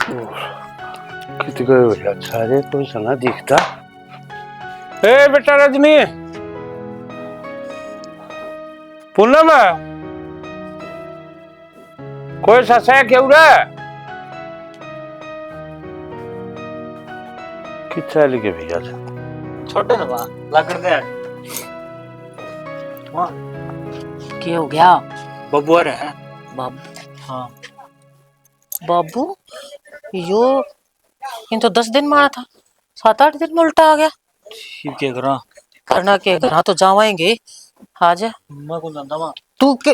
कित गए भैया सारे कोई सना दिखता। ए बेटा रजनी, पूनम कोई ससा क्यों रे? कित चल के भैया छोटे ना बा लाकड़ दे हां क्या हो गया? बबुआ रे है बाबू? हां बाबू यो इन तो 10 दिन मारा था, 7-8 दिन में उल्टा आ गया। ठीक है करा करना के घर तो जावाएंगे आज। मैं कौन जानता मां तू के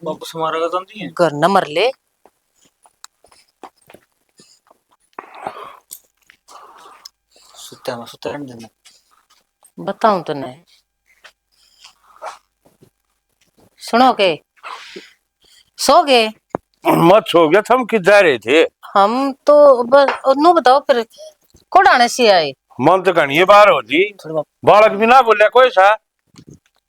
बाबू से मारा जानती है घर न मर ले। सुते रहने दे बताऊं तो नहीं सुनो के सो गए? मत सो गया, हम किधर जा रहे थे? हम तो बस नु बताओ फिर कोड आने से आए। मन तो कहीं बाहर हो जी, बालक भी ना बोले कोई सा।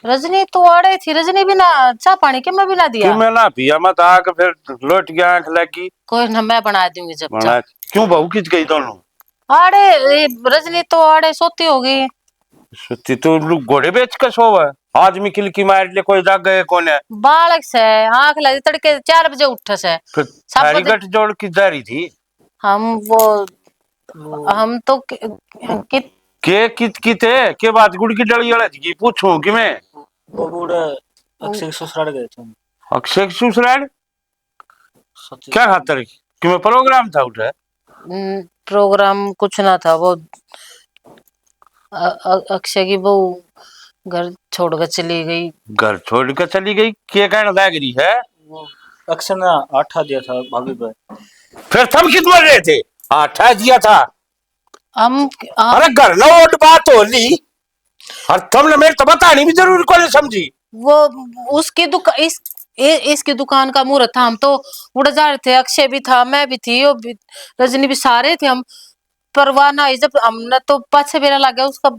रजनी तो आड़े थी, रजनी भी ना चाह पानी के मैं भी ना दिया। क्यों मैं ना पिया मत आके फिर लौट गया आंख लगी। कोई ना मैं बना दूंगी जब बना क्यों बहू किच गई दोनों? आड़े रजनी तो आड़े सोती होगी। सुती तो घोड़े बेच के सोवा आदमी किलकी मार ले कोई जाग गए कौन है? बालक से आंख लगी तड़के 4 बजे उठे से फिर सारी गठ जोड़ की जा रही थी। हम हम तो के कित बात गुड़ की डली वाला थी पूछूं कि मैं बबूड़ा अक्षय ससुराल गए थे। अक्षय ससुराल क्या खातर कि मैं प्रोग्राम था उठा? प्रोग्राम कुछ ना था, वो अक्षय की बहू घर छोड़कर चली गई। घर छोड़कर चली गई क्या कहना लग रही है? अक्षय ने आठा दिया था भाभी पे। फिर तुम कित बोल रहे थे? आठा दिया था हम अरे घर ना ओट बात हो ली और तुमने मेरे तो बतानी भी जरूर को नहीं समझी। वो उसकी दुकान इसकी दुकान का मुहूर्त था, हम तो उड़ जा रहे थे। अक्षय भी था, मैं भी थी, वो भी, रजनी भी, सारे थे हम। परवाह ना आई जब हमने तो पाछे बेरा लग गया उसका।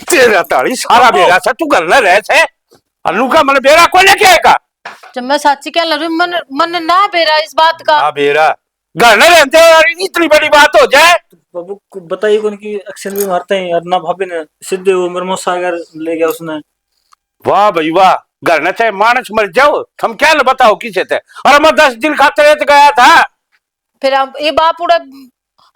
तेरा ताड़ी सारा बेरा से तू घर ना रहे थे अनु का मन बेरा को लेके आएगा। जब मैं सच्ची कह रही मन मन ना बेरा इस बात का। हाँ बेरा घर ना रहते और इतनी बड़ी बात हो जाए। बाबू को बताइए कौन की अक्षय भी मारते हैं और ना भाभी ने सीधे वो मरमो सागर ले गया उसने। वाह भाई वाह, घर ना चाहे मानस मर जाओ हम क्या बताओ किसे थे। और मैं 10 दिन खाते रहते गया था। फिर हम ये बाप उड़े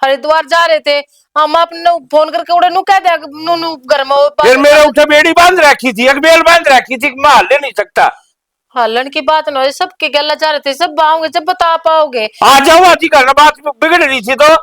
हरिद्वार जा रहे थे, हम अपने फोन करके उड़े नु कह दिया नु घर में। फिर मेरे उठे बेड़ी बांध रखी थी, एक बेल बांध रखी थी, मैं हल ले नहीं सकता। हलन की बात न हो, सबके गला जा रहे थे, सब आओगे जब बता पाओगे। आ जाओ आज ही करना, बात बिगड़ रही थी तो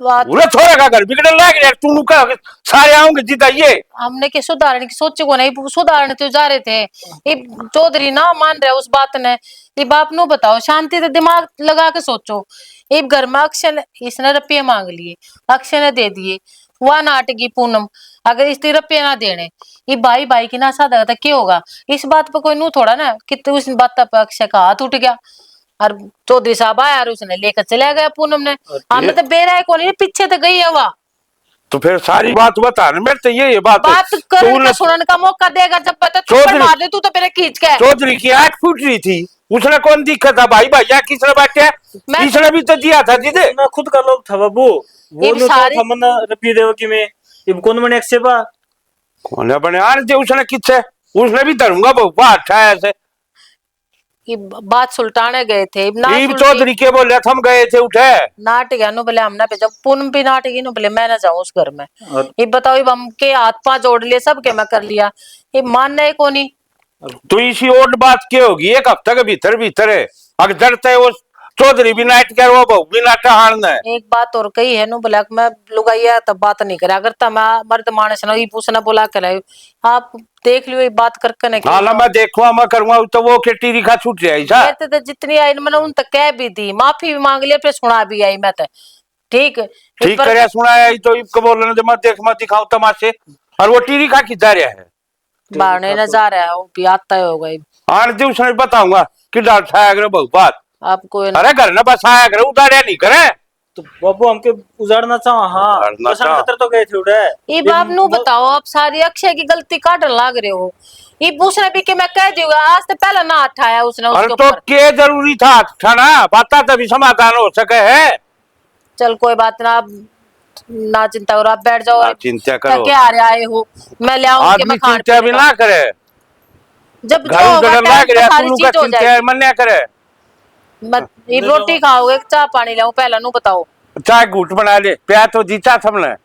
बात छोरा का घर बिगड़ने लग गया तू का सारे आओगे जीता ये। हमने के सुधारने की सोचे को नहीं, सुधारने तो जा रहे थे। ये चौधरी ना मान रहे उस बात ने। ये बाप नु बताओ, शांति से दिमाग लगा के सोचो। एक घर में अक्षय इसने रुपये मांग लिए, अक्षय ने दे दिए, वह नाटकी पूनम अगर इस रुपये ना देने ये भाई भाई की ना साधा था क्या होगा? इस बात पर कोई नू थोड़ा ना कि उस बात पर अक्षय का हाथ उठ गया और चौधरी साहब आया और उसने लेकर चला गया पूनम ने। हमें तो बेरा है कौन, पीछे तो गई है वह। तो फिर सारी बात बता मेरे तो ये बात करने का सुनने का मौका देगा जब पता थप्पड़ मार दे तू तो मेरे खींच के। चौधरी की आंख फूट रही थी, उसने कौन दिक्कत था भाई भैया किसने बांटे? इसने भी तो दिया था दीदी ना खुद का लोग था बाबू वो नो था मन रुपये देव की में ये कौन बने अक्षय बा कौन बने यार दे उसने किससे उसने भी धरूंगा बहु अच्छा ऐसे ये बात सुल्टाने गए थे ना। चौधरी के बोले हम गए थे उठे नाटक नो बोले हमने पे जब पूनम भी नाटक नो बोले मैं ना जाऊं उस घर में। ये बताओ ये हम के हाथ पांव जोड़ लिए सब के मैं कर लिया, ये मानना है कोनी। तो इसी और बात क्या होगी एक हफ्ते के भीतर भीतर है अगर डरते है वो चौधरी भी नाट कर वो बहु भी नाटा हारना है। एक बात और कही है नु बोला मैं लुगाइया तब बात नहीं करे अगर तब मैं मर्द मानस ना ये पूछना बोला कर आप देख लियो ये बात करके नहीं। हाँ ना मैं देखूंगा मैं करूंगा तो वो के टीरी खा छूट जाए ऐसा। मैं तो जितनी आई मैंने उन तक कह भी दी, माफी भी मांग लिया, फिर सुना भी आई मैं तो ठीक करे सुनाया तो इब बोलने दे मत देख मत दिखाओ तमाशे और वो टीरी खा की जा रहा है बारने न जा रहा है वो भी आता है होगा आने दे उसने बताऊंगा कि डाल छाया करे बहुत बात आपको। अरे घर ना बस आया करे उतारे नहीं करे तो बाबू हमके उजाड़ना चाहो। हाँ तो गए थे उड़े ये बाप नु बताओ आप सारी अक्षय की गलती काट लाग रहे हो। ये उसने भी कि मैं कह दूंगा आज से पहले ना उठाया उसने अरे उसके तो ऊपर। क्या जरूरी था ना, बात तभी समाधान हो सके है। चल कोई बात ना, आप ना चिंता करो, आप बैठ जाओ। ना चिंता करो, थके आ रहे आए हो, मैं ले आऊंगी आदमी मैं खान चिंता भी पीने ना का। करे, जब जो घर होगा उधर टाइम लाग पे रहा सारी तू का चीज हो चिंता जाएगी। मन करे। मत ये ले रोटी जाओ। खाओगे चाय पानी लाऊं पहले नु बताओ। चाय घूट बना ले, प्यार तो जीता सबने।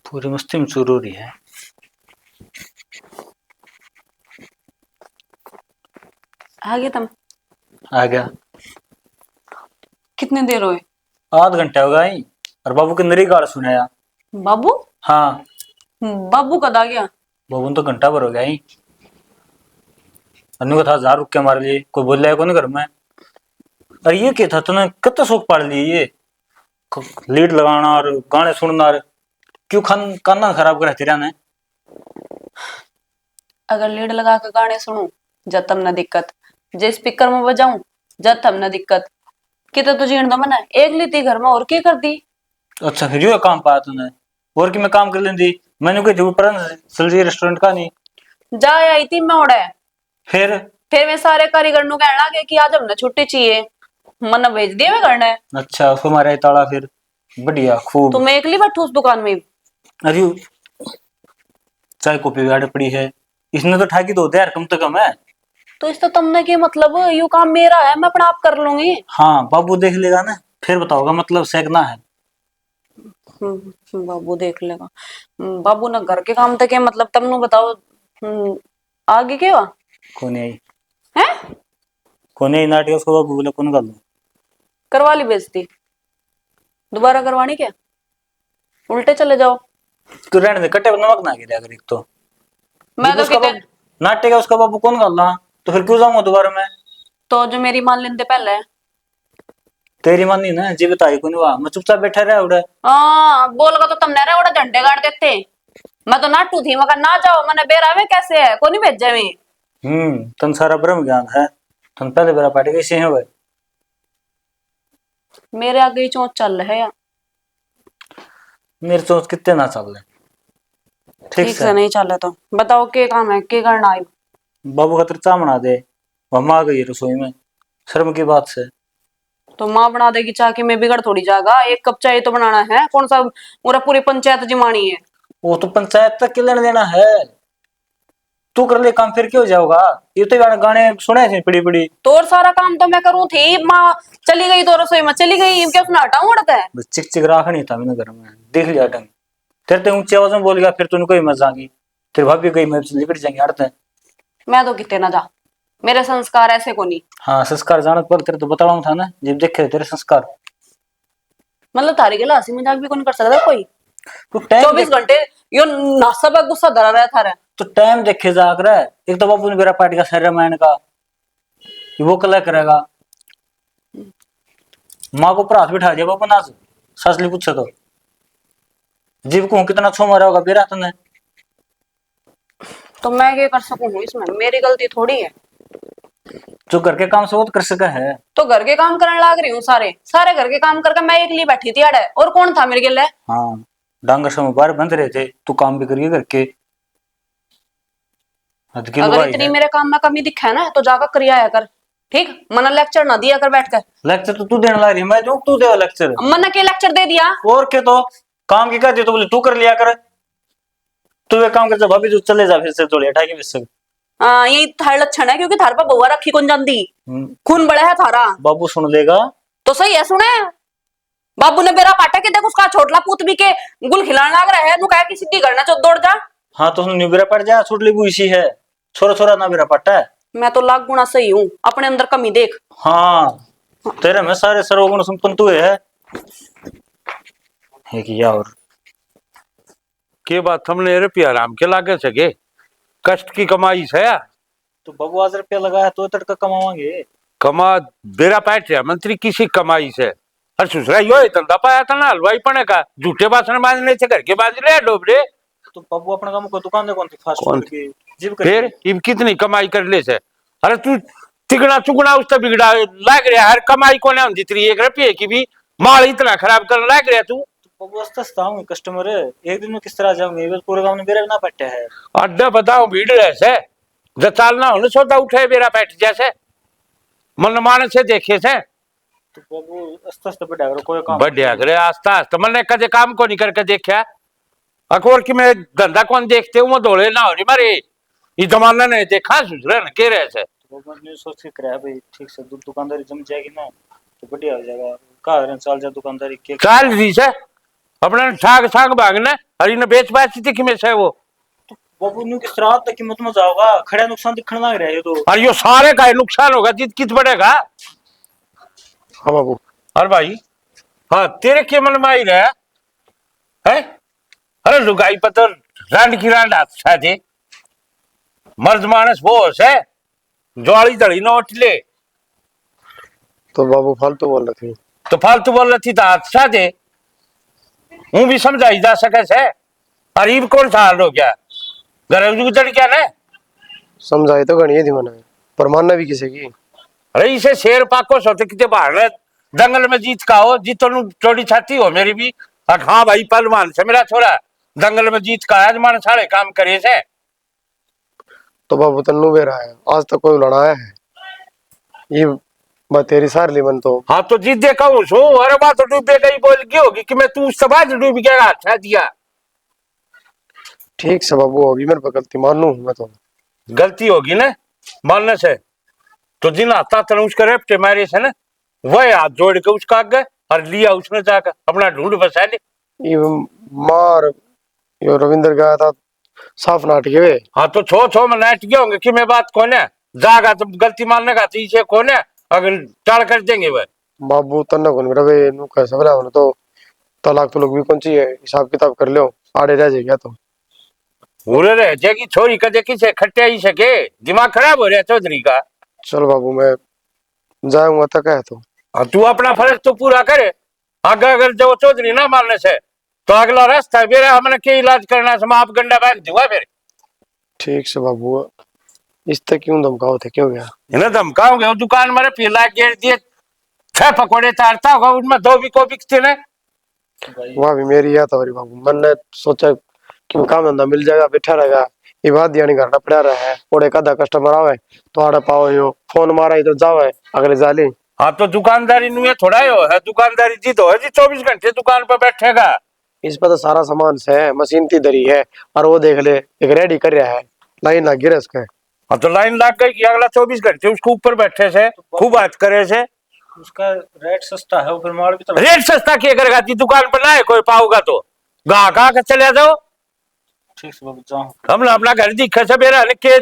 पूरी मस्ती में जरूरी है। आ गए तुम? आ गया। कितने देर हुए? आध घंटे हो गए ही, और बाबू के नरी गाल सुनाया। बाबू? हाँ, बाबू कद आ गया? बाबू ने तो घंटा भर हो गया ही। अन्नू का था 1000 रुक के हमारे लिए, कोई बोल रहा है कौन घर में। अरे ये क्या था, तूने कितना शौक पाल लिए ये लीड लगाना और गाने सुनना, और क्यों कान खराब कर तेरा ने। अगर लीड लगा के गाने सुनूं जब तब न दिक्कत, जे स्पीकर में बजाऊं जब तब न दिक्कत। कितना तो जीण दो मना, एक ली थी घर में और क्या कर दी। अच्छा फिर यो काम पाया तूने, और कि मैं काम कर लेंदी। मैंने कोई धूप पर सलजी रेस्टोरेंट का नहीं। जा आई थी मैं उड़े, फिर फिर मैं सारे कारीगर नु कहने लगे कि आज हमने छुट्टी चाहिए, मन भेज दिए मैं करने। अच्छा उसको मारा ताला फिर, बढ़िया खूब। तो मैं एकली बैठू उस दुकान में। अरे चाय कॉपी गाड़ी पड़ी है, इसने तो ठाकी दो यार कम से कम है। तो इस तो तुमने की मतलब यू काम मेरा है, मैं अपना आप कर लूंगी। हाँ बाबू देख लेगा ना, फिर बताओगा मतलब सेकना है। बाबू देख लेगा। बाबू ना घर के काम तक है मतलब, तुम नु बताओ। आगे क्या हुआ? कौन आई, हैं? कौन आई नाटिया उसको बाबू बोले कौन कर लो। करवा ली बेइज्जती, दोबारा करवानी क्या? उल्टे चले जाओ। तू रहने दे, कट्टे पर नमक ना गिरा अगर एक तो। मैं जब तो उसका कितने बाबू नाटेगा उसका बाबू कौन कर ला, तो फिर क्यों जाऊंगा दोबारा मैं। तो जो मेरी मान लेते पहले। तेरी मानी ना जी बताई कौन हुआ, मैं चुपचाप बैठा रहा उड़े। हाँ बोलगा तो तुमने रे उड़ा झंडे गाड़ देते। मैं तो नाटू थी, मगर ना जाओ मैंने बेरा में कैसे है को नहीं भेजा में। तन सारा ब्रह्म ज्ञान है, तन पहले बेरा पार्टी कैसे है भाई। मेरे आगे ही चोट चल रहा है यार। मेरे सोच कितने ना चल रहे ठीक से नहीं चल तो बताओ के काम है, के करना है। बाबू खातिर चाह बना दे, मम्मा आ गई रसोई में, शर्म की बात से। तो माँ बना देगी चाह की मैं बिगड़ थोड़ी जाएगा, एक कप चाय तो बनाना है, कौन सा पूरा पूरी पंचायत जिमानी है। वो तो पंचायत तक के लेने देना है, तू कर ले काम फिर क्यों जाओगा। ये तो गाने सुने थे पड़ी पड़ी। तो और सारा काम तो मैं करूँ थी, माँ चली गई तो रसोई में चली गई, क्या उसने हटाऊं उड़ता है। बस चिक चिक राख नहीं था मैंने घर में, देख लिया ढंग। तेरे ते ऊंची आवाज में बोल गया फिर तूने कोई मजा आगी, तेरे भाभी गई मैं निकट जाएंगे हटते। मैं तो कितने ना जा, मेरे संस्कार ऐसे को नहीं। हाँ संस्कार जानत पर तेरे तो बताऊं था ना जब देखे तेरे संस्कार। मतलब तारी के हंसी मजाक भी कौन कर सकता कोई। तू टाइम 24 घंटे यो नासा बा गुस्सा धरा रहा था रे। तो टाइम देखे जाग रहा है। एक तो बाबू ने मेरा पार्टी का सारा रामायण का वो कला करेगा, माँ को ऊपर हाथ बिठा दिया बाबू नाच सासली पूछे तो जीव को कितना छो मारा होगा बेरा तूने। तो मैं क्या कर सकूं इसमें, मेरी गलती थोड़ी है। जो घर के काम से वो तो कर सका है। तो घर के काम करने लाग रही हूँ, सारे सारे घर के काम करके मैं एक लिए बैठी थी अड़े, और कौन था मेरे गिले। हाँ डांगर समय बाहर बंद रहे थे, तू काम भी करिए करके। अगर इतनी मेरे काम में कमी दिखा है ना तो जाकर करिया कर, ठीक। मना लेक्चर ना दिया कर बैठ कर। लेक्चर तो तू देने ला रही है, मैं दूं तू दे लेक्चर। मना के लेक्चर दे दिया और के तो काम की कर दी तो बोले तू कर लिया कर। तू एक काम कर जा भाभी तू चले जा फिर से थोड़ी हटा के से। हाँ यही थार लक्षण है, क्योंकि थार पर बउआ रखी कौन जानती, खून बड़ा है थारा। बाबू सुन लेगा तो सही है, सुने बाबू ने बेरा पाटा के देख उसका छोटला पूत भी के गुल खिलाने लग रहा है, नु कहे कि सीधी करना चो दौड़ जा। हाँ तो उसने बेरा पड़ जा छुट ली वो इसी है, छोरा छोरा ना बेरा पट्टा है। मैं तो लाख गुना सही हूँ, अपने अंदर कमी देख। हाँ तेरे में सारे सर्वगुण संपन्न तू है कि और के बात हमने रुपया राम के लागे सके, कष्ट की कमाई से। तो बाबू आज रुपया लगाया तो तड़का कमावांगे। कमा बेरा पैट रहा मंत्री किसी कमाई से। अरे सुसरा यो धंधा पाया था ना हलवाई पने का, झूठे बासन बांधने से घर के बांध रहे डोबरे। तो बाबू अपना काम को दुकान दे कौन थी फास्ट कौन फूड की जीव फिर इब कितनी कमाई कर ले से। अरे तू तिगड़ा चुगड़ा उससे बिगड़ा लाग रहा, हर कमाई को ना जितनी 1 रुपये की भी माल इतना खराब कर लाग रहा तू। बाबू अस्ता हूँ कस्टमर है, एक दिन में किस तरह जाऊंगे, बस पूरे गांव ने मेरा ना पट्टा है। अड्डा बताओ भीड़ ऐसे जो चालना होने सोता उठे मेरा बैठ जैसे मन मान से देखे से तो बाबू अस्ता बढ़िया करो, कोई काम बढ़िया करे आस्ता आस्ता मैंने कदे काम को नहीं करके देखा अकोर की मैं धंधा कौन देखते हूँ धोले ना हो रही मारे ये जमाना ने देखा सुधरे न के रहे से तो बाबू ने सोच के कराया भाई, ठीक से दुकानदारी जम जाएगी ना तो बढ़िया हो जाएगा। कहा चाल जा दुकानदारी के चाल रही से अपने ठाक ठाक भागना अरे ने बेच बाच थी में से वो बाबू न्यू किस तरह तक कीमत में जाओगा, खड़ा नुकसान दिखने लग रहा है तो। और यो सारे का नुकसान होगा जित कित बढ़ेगा। हाँ बाबू। अरे भाई हाँ तेरे के मन में आई रहा है अरे लुगाई पतर रांड की रांड हाथ थे मर्द मानस वो है ज्वाली दड़ी नोट ले तो बाबू फालतू बोल रही थी। तो फालतू बोल रही थी तो हाथ दे हूं भी समझाई जा सके से अरीब कौन सा हाल हो गया घर गुजर क्या ना समझाई तो गणी थी मैंने पर मानना भी किसी की। अरे इसे शेर पाको सोते कितने बाहर जंगल में जीत का हो जीतो नु चोड़ी छाती हो मेरी भी हाँ भाई पहलवान से मेरा छोरा जंगल में जीत का आज मान सारे काम करे से तो बाबू तन्नू बेरा है आज तक कोई लड़ाया है ये बात तेरी सार ली मन तो। हाँ तो जीत देखा हूँ सो अरे बात तो डूबे गई बोल गई होगी कि मैं तू समाज डूब गया अच्छा दिया। ठीक से बाबू होगी मेरे पे गलती मानू मैं तो। गलती होगी ना मानने से तो जिन आता तनुष करे रेपटे मारे से ना वह हाथ जोड़ के उसका आगे और लिया उसने जाकर अपना ढूंढ बसा ले। ये मार यो रविंद्र गया था साफ नाटके वे। हाँ तो छो में नाट गए होंगे कि मैं बात कौन है जागा तो गलती मानने का इसे कौन है अगर टाल कर देंगे वह बाबू तन्ना कौन मेरा वे नु कैसे बोला मैंने तो तलाक तो लोग भी कौन सी है हिसाब किताब कर लो आड़े रह जाएगा तो पूरे रह जाएगी छोरी कदे किसे खट्टे ही सके दिमाग खराब हो रहा है चौधरी का। चल बाबू मैं जाऊंगा तक है तो। हाँ तू अपना फर्ज तो पूरा करे आगे अगर जो चौधरी ना मानने से तो अगला रास्ता है मेरा हमने क्या इलाज करना से आप गंडा बैग दूंगा फिर। ठीक से बाबू इस तक क्यों धमकाओ थे क्यों गया इन्हें धमकाओगे वो दुकान मेरे पिला गेर दिए 6 पकौड़े तारता होगा उनमें 2 भी को बिकते ने वहाँ भी मेरी याद हमारी बाबू मैंने सोचा कि काम धंधा मिल जाएगा बैठा रहेगा ये बात दिया नहीं करना पड़ा रहा है और एक आधा कस्टमर आवे तो आड़ा पाओ यो फोन मारा ही तो जावे अगले जाली। हाँ तो दुकानदारी नु थोड़ा ही हो है दुकानदारी जी तो है जी 24 घंटे दुकान पर बैठेगा इस पर तो सारा सामान से है मशीन की दरी है और वो देख ले एक रेडी कर रहा है लाइन लग गिर उसके। हाँ तो लाइन लग गई कि अगला 24 घंटे उसको ऊपर बैठे से खूब बात करे से उसका रेट सस्ता है, फिर माल भी तो रेट सस्ता किया करेगा दुकान पर ना है कोई पाओगा तो गा गा के चले जाओ। ठीक से बाबू जाओ हम अपना घर दिखे से मेरा के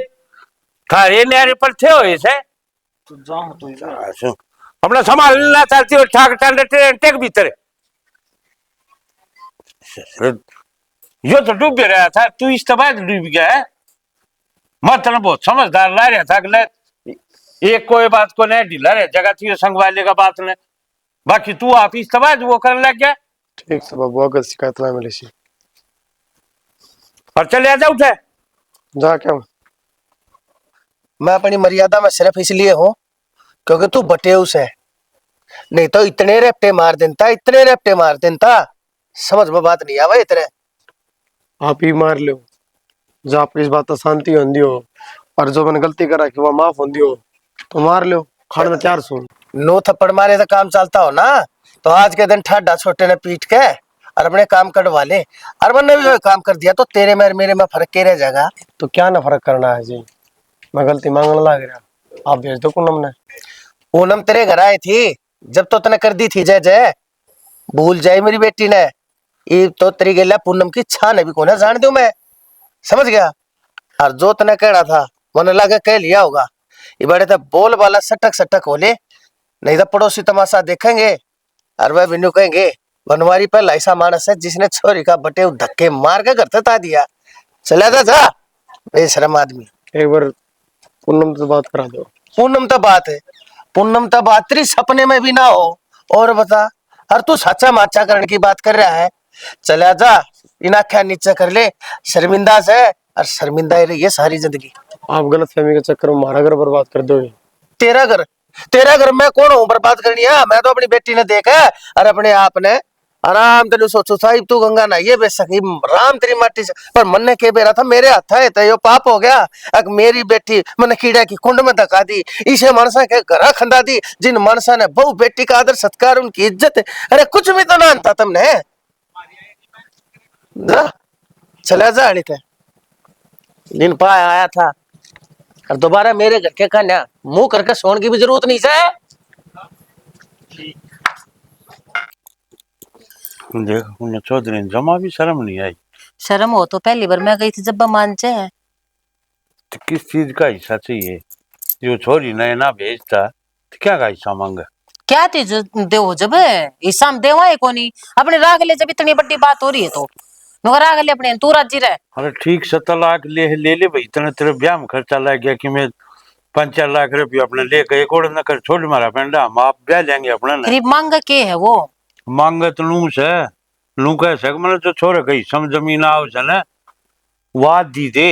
थारे न्यारे पर थे हो इसे तो जाओ तो अपना संभाल लेना चाहती हो ठाक टेक भीतर यो तो डूब रहा था तू इस तबाह डूब गया है मतलब बहुत समझदार ला रहा था अगले एक कोई बात को नहीं ढीला रहे जगह थी संग वाले का बात ने बाकी तू आप इस तबाह वो करने लग गया। ठीक से बाबू अगर शिकायत ना मिली सी और चले जा उठे जा क्या मैं अपनी मर्यादा में सिर्फ इसलिए हूं क्योंकि तू बटेउस है, नहीं तो इतने रेपटे मार देता समझ में बात नहीं आवा इतने। आप ही मार लो जो आपकी इस बात शांति होंदी हो और जो मैंने गलती करा कि वह माफ होंदी हो तो मार लो खाना 400 नो थप्पड़ मारे तो काम चलता हो ना तो आज के दिन ठाडा छोटे ने पीट के और अपने काम कटवा ले और मैंने भी काम कर दिया तो तेरे में मेरे में फर्क के रह जाएगा। तो क्या ना फर्क करना है जी मैं गलती मांगने लग रहा आप भेज दो पूनम ने। पूनम तेरे घर आई थी जब तो तने कर दी थी जय जय भूल जाए मेरी बेटी ने ये तो तेरी गेला पूनम की छा ने भी कोने जान दू मैं समझ गया। और जो तने कहना था मैंने लगा कह लिया होगा ये बड़े तो बोल वाला सटक सटक हो ले नहीं तो पड़ोसी तमाशा देखेंगे और वह बिन्नू कहेंगे बनवारी पर ऐसा मानस है जिसने छोरी का बटे धक्के मार के घर तक दिया चला था बेशरम आदमी। एक बार पूनम से बात करा दो। पूनम तो बात तेरी सपने में भी ना हो और बता और तू सच्चा माचा करने की बात कर रहा है चला जा इन आख्या नीचे कर ले शर्मिंदा से और शर्मिंदा ही रही है सारी जिंदगी। आप गलत फहमी के चक्कर में हमारा घर बर्बाद कर दो। तेरा घर मैं कौन हूँ बर्बाद करनी है मैं तो अपनी बेटी ने देखा और अपने आप ने आराम तेन सोचो साहिब तू गंगा नहाइए बेशक राम तेरी माटी से पर मन ने के बेरा था मेरे हाथ है तो यो पाप हो गया। अग मेरी बेटी मन कीड़ा की कुंड में धका दी इसे मनसा के घरा खंदा दी जिन मनसा ने बहु बेटी का आदर सत्कार उनकी इज्जत है। अरे कुछ भी तो ना आता तुमने जा चला जा अड़ी थे दिन पा आया था और दोबारा मेरे घर के कन्या मुंह करके सोने की भी जरूरत नहीं है। देख उन्हें चौधरी ने जमा भी शर्म नहीं आई। शर्म हो तो पहली बार मैं गई थी जब मानचे है। तो किस चीज का हिस्सा चाहिए? जो छोरी नए ना भेजता तो क्या का हिस्सा मांगा? क्या चीज देव जब हिस्सा में देवा है कोनी अपने राग ले जब इतनी बड़ी बात हो रही है तो मगर राग ले अपने तू राजी रहे। अरे ठीक 70 लाख ले भाई इतने तेरे ब्याह में खर्चा लग गया कि मैं 5-4 लाख रुपया अपने लेकर एक और न कर छोड़ मारा पेंडा हम आप ब्याह लेंगे अपने ने। गरीब मांग के है वो मांगे तो लू से लू कह सक मैंने जो छोरे कही सम जमीन आओ से न वाद दी दे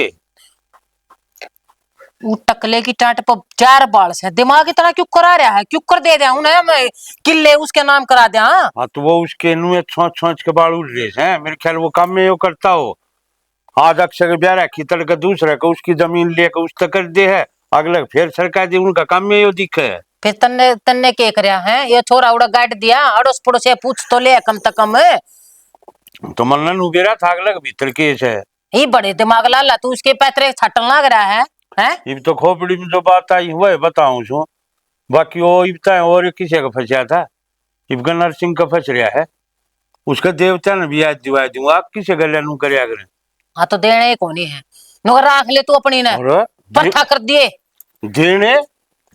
वो टकले की टाट पर 4 बाल से दिमाग इतना क्यों करा रहा है क्यों कर दे दिया उन्हें मैं किले उसके नाम करा दिया। हाँ तो वो उसके नुए छोंच के बाल उड़ रहे हैं मेरे ख्याल वो काम में यो करता हो। आज अक्षर ब्याह रखी तड़के दूसरे को उसकी जमीन लेकर उस तक कर दे है अगले फिर सरकार दी उनका काम में यो दिखे है। फिर तन्ने तन्ने के करया है ये छोरा उड़ा गाड़ दिया अड़ोस पड़ोस से पूछ तो ले कम से कम तो मन उबेरा था अगले भीतर केस है ये बड़े दिमाग लाला तू उसके पैतरे छटन लग रहा है हैं? ये तो खोपड़ी में जो बात आई हुआ है बताऊं छू बाकी वो इब्ता और किसी का फंसा था इबका नरसिंह का फंस रहा है उसका देवता ने भी आज दिवा दूंगा आप किसे गले नू कर हाँ तो देने ही कोनी है नुगर राख ले तू अपनी ने पट्ठा कर दिए देने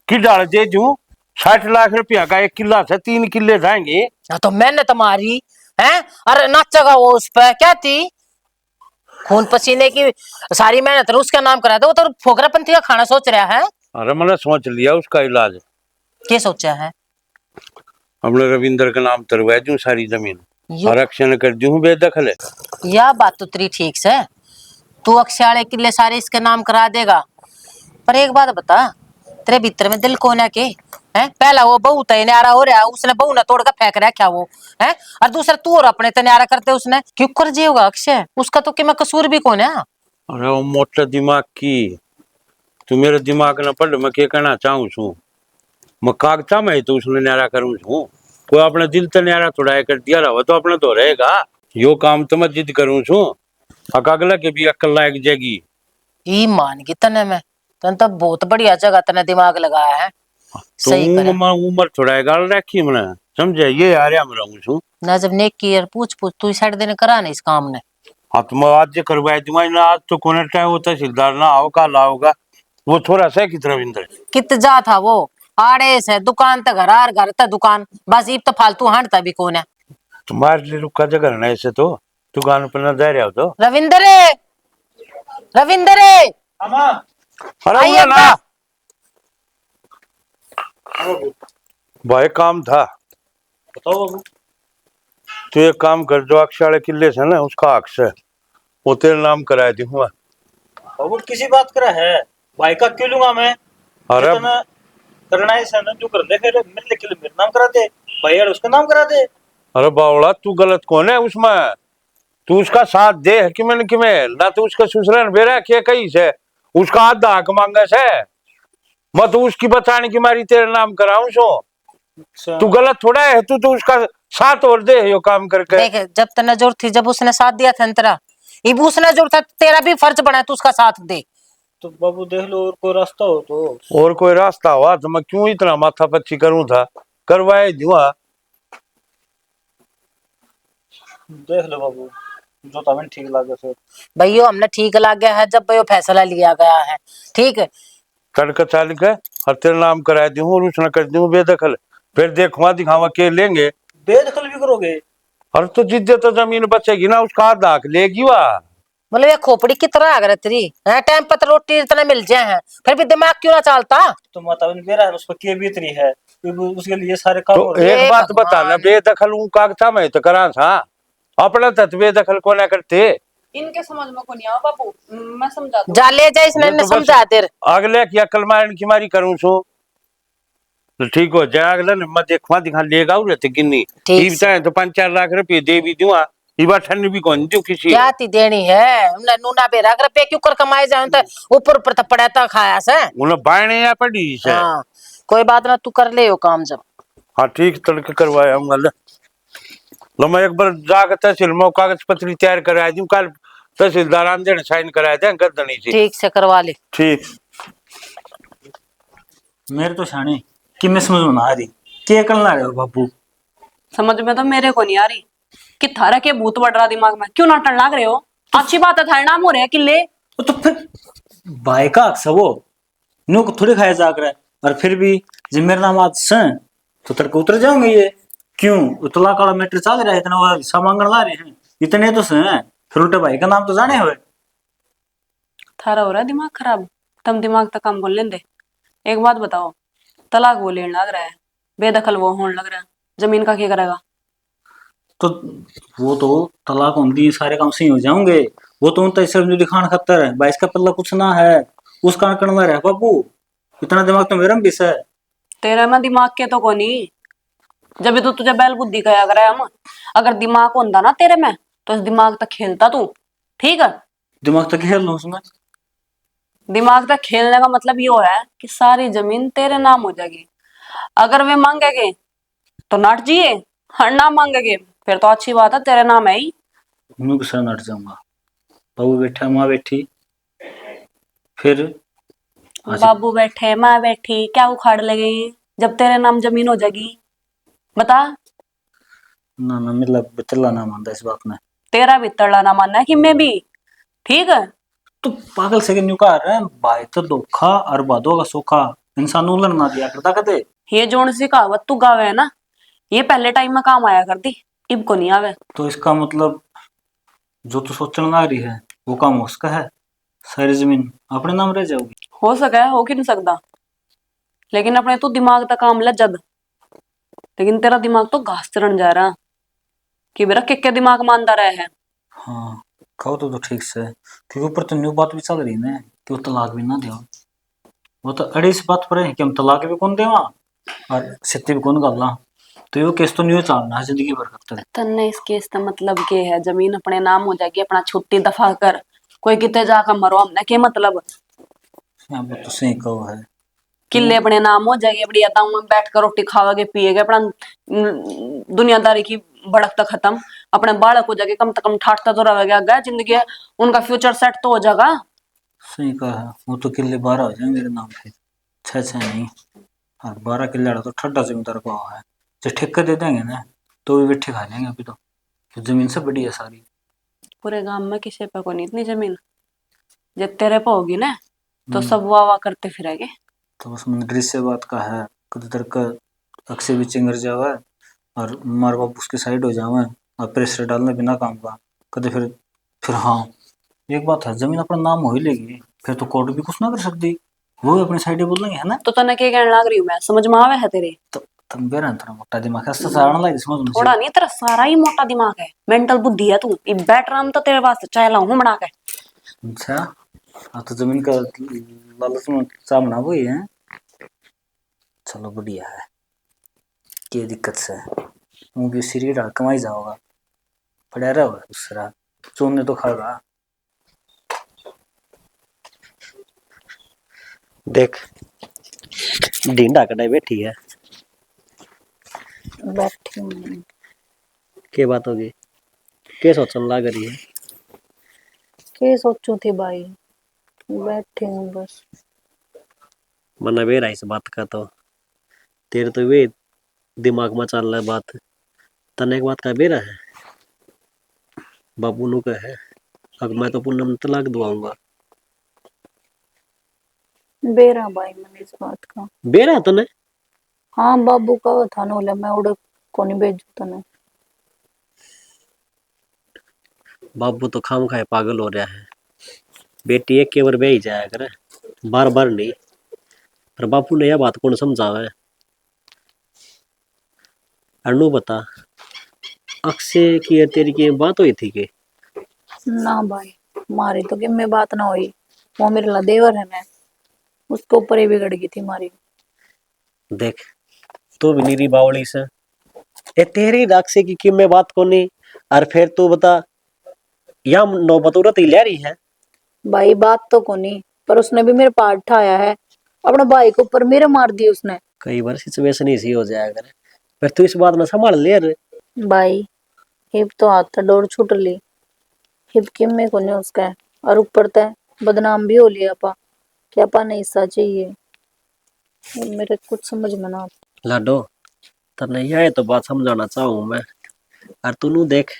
की डाल दे दूं 60 लाख रुपया का 1 किला से 3 किले जाएंगे। हाँ तो मैंने तुम्हारी है अरे नाचेगा वो उस पर क्या थी खून पसीने की सारी मेहनत उसका नाम करा दो वो तो फोकरापंथी का खाना सोच रहा है। अरे मैंने सोच लिया उसका इलाज क्या सोचा है? हमने रविंद्र का नाम तरवा दूं सारी जमीन आरक्षण कर दूं बेदखल है। यह बात तो तेरी ठीक से तू अक्षाले किले सारे इसके नाम करा देगा पर एक बात बता तेरे भीतर में दिल कौन है के हैं? पहला वो बहू तैयारा हो रहा है उसने बहू ने तोड़ कर फेंक रहा क्या वो है और दूसरा तू और अपने तैयारा करते उसने क्यों कर जे होगा अक्षय उसका तो कि मैं कसूर भी कौन है। अरे वो मोटा दिमाग की तू मेरे दिमाग न पढ़ मैं क्या कहना चाहूँ छू मैं कागता में तो उसने न्यारा करूँ छू कोई अपने दिल तो न्यारा थोड़ा कर दिया रहा तो अपने तो रहेगा यो काम तो मैं जिद करूँ छू अगला के भी अक्ल लायक जाएगी। ई मान की तने में तन तो बहुत बढ़िया जगह तने दिमाग लगाया है तो उम्र थोड़ा गाल रखी मैंने समझे ये यार मैं रहूँ छू ना जब नेक की यार पूछ तू साइड देने करा नहीं इस काम ने। हाँ तो मैं आज करवाई दूंगा ना आज तो कौन टाइम वो तहसीलदार ना आओ कल आओगा वो थोड़ा सा की तरफ इंदर कित जा था वो आड़े से दुकान तक घर तक दुकान बस इब तो फालतू हांडता भी कौन है तुम्हारे लिए रुका जगह ना ऐसे तो दुकान पर न जा रहे हो तो रविंदर अरे ना भाई काम था बताओ बाबू। तो एक काम कर जो अक्षाले किले से ना उसका हक से वो तेरे नाम कराए दूंगा। बाबू किसी बात करा है भाई का क्यों लूंगा मैं अरे करना है सर जो कर दे फिर मेरे के लिए मेरा नाम करा दे भाई यार उसका नाम करा दे। अरे बावड़ा तू गलत कौन है उसमें तू उसका साथ दे कि मैंने ना तो उसका ससुराल बेरा क्या कही से उसका आधा हक मांगा से मैं तो उसकी बचाने की मारी तेरे नाम कराऊं सो तू गलत थोड़ा है तू तो उसका साथ और दे यो काम करके देख जब तने जरूरत थी जब उसने साथ दिया था तेरा इब उसने जरूरत था तेरा भी फर्ज बना तू उसका साथ दे। तो बाबू देख लो और कोई रास्ता हो तो और कोई रास्ता हुआ तो मैं क्यों इतना माथा पच्ची करूं था करवाए जुआ देख लो बाबू जो तुम्हें ठीक लगे फिर भैया हमने ठीक लग गया है जब भैया फैसला लिया गया है ठीक है तड़का चाल के हर तेरे नाम करा दूं और उसने कर दूं बेदखल फिर देखवा दिखावा के लेंगे बेदखल भी करोगे। और तो जिद्दे तो जमीन बचेगी ना उसका आधा हक लेगी वह मतलब ये खोपड़ी की तरह अगर तेरी है टाइम पर रोटी इतना मिल जाए हैं फिर भी दिमाग क्यों ना चलता तो मतलब मेरा है उसको क्या बीतरी है उसके लिए सारे काम तो एक बात बताना बेदखल ऊ कागता में तो करा था अपना तत्व बेदखल को ना करते इनके समझ में को नहीं आओ बाबू मैं समझाता जा ले जा इसने तो समझा तेरे अगले की अकल मारन की मारी करूं छू तो ठीक हो जाए अगला ने मैं देखवा दिखा लेगा उरे ते गिन्नी ठीक ई बताए तो 5-4 लाख रुपए दे भी दूंगा ई बात ठन भी कौन दूं किसी क्या ती देनी है उन्हें नूना बेरा अगर पे क्यों कर कमाए जाऊं तो ऊपर ऊपर तो पड़ा था खाया से उन्हें बायने या पड़ी से हाँ कोई बात ना तू कर ले वो काम जब हाँ ठीक तड़के करवाया हूँ लो मैं एक बार जाकर तहसील में कागज पत्री तैयार करा दूं कल तहसीलदार आंदे साइन करा दे गर्दनी से ठीक से करवा ले ठीक मेरे तो शाने कि मैं समझ में ना आ रही क्या करना रहे हो बापू। समझ में तो मेरे को नहीं आ रही कि थारा के भूत बढ़ रहा दिमाग में, क्यों नाटक लाग रहे हो? अच्छी बात है, थारे नाम हो रहे हैं किले। तो फिर भाई का अक्सर वो नो को थोड़ी खाया जा रहा है और फिर भी जब मेरा नाम आज से तो तड़के उतर जाओगे ये क्यों उतला काला मैटर चल रहा है इतना वो सामांगन ला रहे हैं इतने तो से हैं फिर उल्टे भाई का नाम तो जाने हुए। थारा हो रहा है दिमाग खराब, तुम दिमाग तक काम बोल लेंदे। एक बात बताओ, तलाक वो लेने लग रहा है, बेदखल वो होने लग रहा है, जमीन का क्या करेगा? तो वो तो तलाक होंगी सारे काम सही हो जाओगे वो तो उनका सिर्फ जो दिखाने खतर है 22 का पल्ला कुछ ना है उस कारण करना रहा बाबू इतना दिमाग तो मेरा भी है। तेरा में दिमाग के तो कोनी, जब तो तुझे बैल बुद्धि कहा करे हम। अगर दिमाग होता ना तेरे में तो इस दिमाग तक खेलता तू, ठीक है? दिमाग तो खेल लो उसमें। दिमाग तक खेलने का मतलब ये है कि सारी जमीन तेरे नाम हो जाएगी। अगर वे मांगेगे तो नट जिए, हर ना मांगेगे फिर तो अच्छी बात है, तेरे नाम है ही। मैं गुस्सा नट जाऊंगा बाबू बैठा माँ बैठी फिर बाबू बैठे माँ बैठी क्या उखाड़ लगे जब तेरे नाम जमीन हो जाएगी? बता। ना ना मतलब चला ना मानता इस बात में। तेरा भी तड़ला ना मानना है कि मैं भी, ठीक है? तो पागल से न्यू कह रहे हैं भाई तो धोखा और बादों का सोखा इंसान उलन ना दिया करता कहते। ये जोन सी कहावत तू गावे है ना, ये पहले टाइम में काम आया करती, इब को नहीं आवे। तो इसका मतलब जो तो सोचने लग रही है वो काम उसका है सारी जमीन अपने नाम रह जाओगी। हो सका है, हो कि नहीं सकता, लेकिन अपने तो दिमाग तक काम ले जद। लेकिन तेरा दिमाग तो घास चढ़न जा रहा कि मेरा के दिमाग मानता रहे है। हाँ कहो तो ठीक से क्योंकि ऊपर तो न्यू बात भी चल रही ना कि वो तलाक भी ना दो वो तो अड़ी इस बात पर है कि हम तलाक भी कौन देवा और सिद्धि भी कौन गल्ला तो यो केस तो न्यू चलना है जिंदगी भर तक। तन्ने इस केस का मतलब के है, जमीन अपने नाम हो जाएगी, अपना छुट्टी दफा कर, कोई कितने जाकर मरो, हमने के मतलब? हाँ वो तो सही कहो है किले अपने नाम हो जाएगी, बढ़िया दाऊ में बैठ कर रोटी खाओगे पिएगे, अपना दुनियादारी की भड़क तक खत्म, अपने बालक हो जाएगी, कम से कम ठाटता तो रहेगा, गया जिंदगी, उनका फ्यूचर सेट तो हो जाएगा। सही कहा है वो तो किले 12 हो जाएंगे मेरे नाम पे 6 नहीं और 12 किले तो ठड्डा जमींदार को है जो ठेका दे देंगे ना तो भी बैठे खा लेंगे अभी तो जमीन से बड़ी है सारी। पूरे गांव में किसी पे को नहीं इतनी जमीन, जब तेरे पे होगी ना तो सब वाह वाह करते फिरेंगे। तो बस मंत्री से बात का है कद तर का अक्से भी चिंगर जावा और मार बाप उसके साइड हो जावे और प्रेशर डालने बिना काम का कदे फिर हाँ एक बात है जमीन अपना नाम हो ही लेगी फिर तो कोर्ट भी कुछ ना कर सकती वो अपनी साइड बोलेंगे है ना। तो तने क्या कहने लग रही हूँ मैं, समझ में आवे है तेरे? तो तुम बेरा थोड़ा मोटा दिमाग है सारण लगी समझ में थोड़ा नहीं, तेरा सारा ही मोटा दिमाग है, मेंटल बुद्धि है तू। ये बैठ रहा तो तेरे वास्ते चाय लाऊं हूं बना के। अच्छा हाँ तो जमीन का लालच में सामना वही है चलो बढ़िया है क्या दिक्कत से वो भी सीरी डाल कमाई जाओगा पड़ा रहा होगा दूसरा चोने तो खाएगा। देख ढींडा कटाई बैठी है बैठी हूँ। के बात होगी के सोचन लाग रही है क्या सोचूं थी भाई, बैठी हूँ बस। मना बेरा इस बात का तो तेरे तो वे दिमाग में चल रहा है बात तने एक बात का बेरा है बाबू नु का है अब मैं तो पूनम तलाक दुआऊंगा बेरा भाई मैंने इस बात का बेरा तने हाँ बाबू का था नोले मैं उड़ कोनी भेजू तने। बाबू तो खाम खाए पागल हो रहा है बेटी एक के बार बह ही जाया करे बार बार नहीं पर बापू ने यह बात कौन समझावे अनु बता अक्षय की तेरी की बात हुई थी के ना भाई मारी तो कि मैं बात ना हुई, वो मेरे ला देवर है, मैं उसके ऊपर ही बिगड़ गई थी मारी। देख तू भी नीरी बावली से ए तेरी राक्षी की किम में बात कोनी। और फिर तू बता या नौबतूरत ही ले रही है। भाई बात तो कोनी, पर उसने भी मेरे पार उठाया है, अपने भाई के ऊपर मेरे मार दी उसने। कई बार सिचुएशन इसी हो जाया करे, फिर तू इस बात में संभाल ले रे। भाई हिप तो हाथ डोर छूट ली, हिप किम में कोने उसका है। और ऊपर तय बदनाम भी हो लिया अपा, क्या अपा नहीं हिस्सा चाहिए। मेरे कुछ समझ में ना आता। लाडो तो नहीं आए तो बात समझाना चाहूँ मैं। और तू देख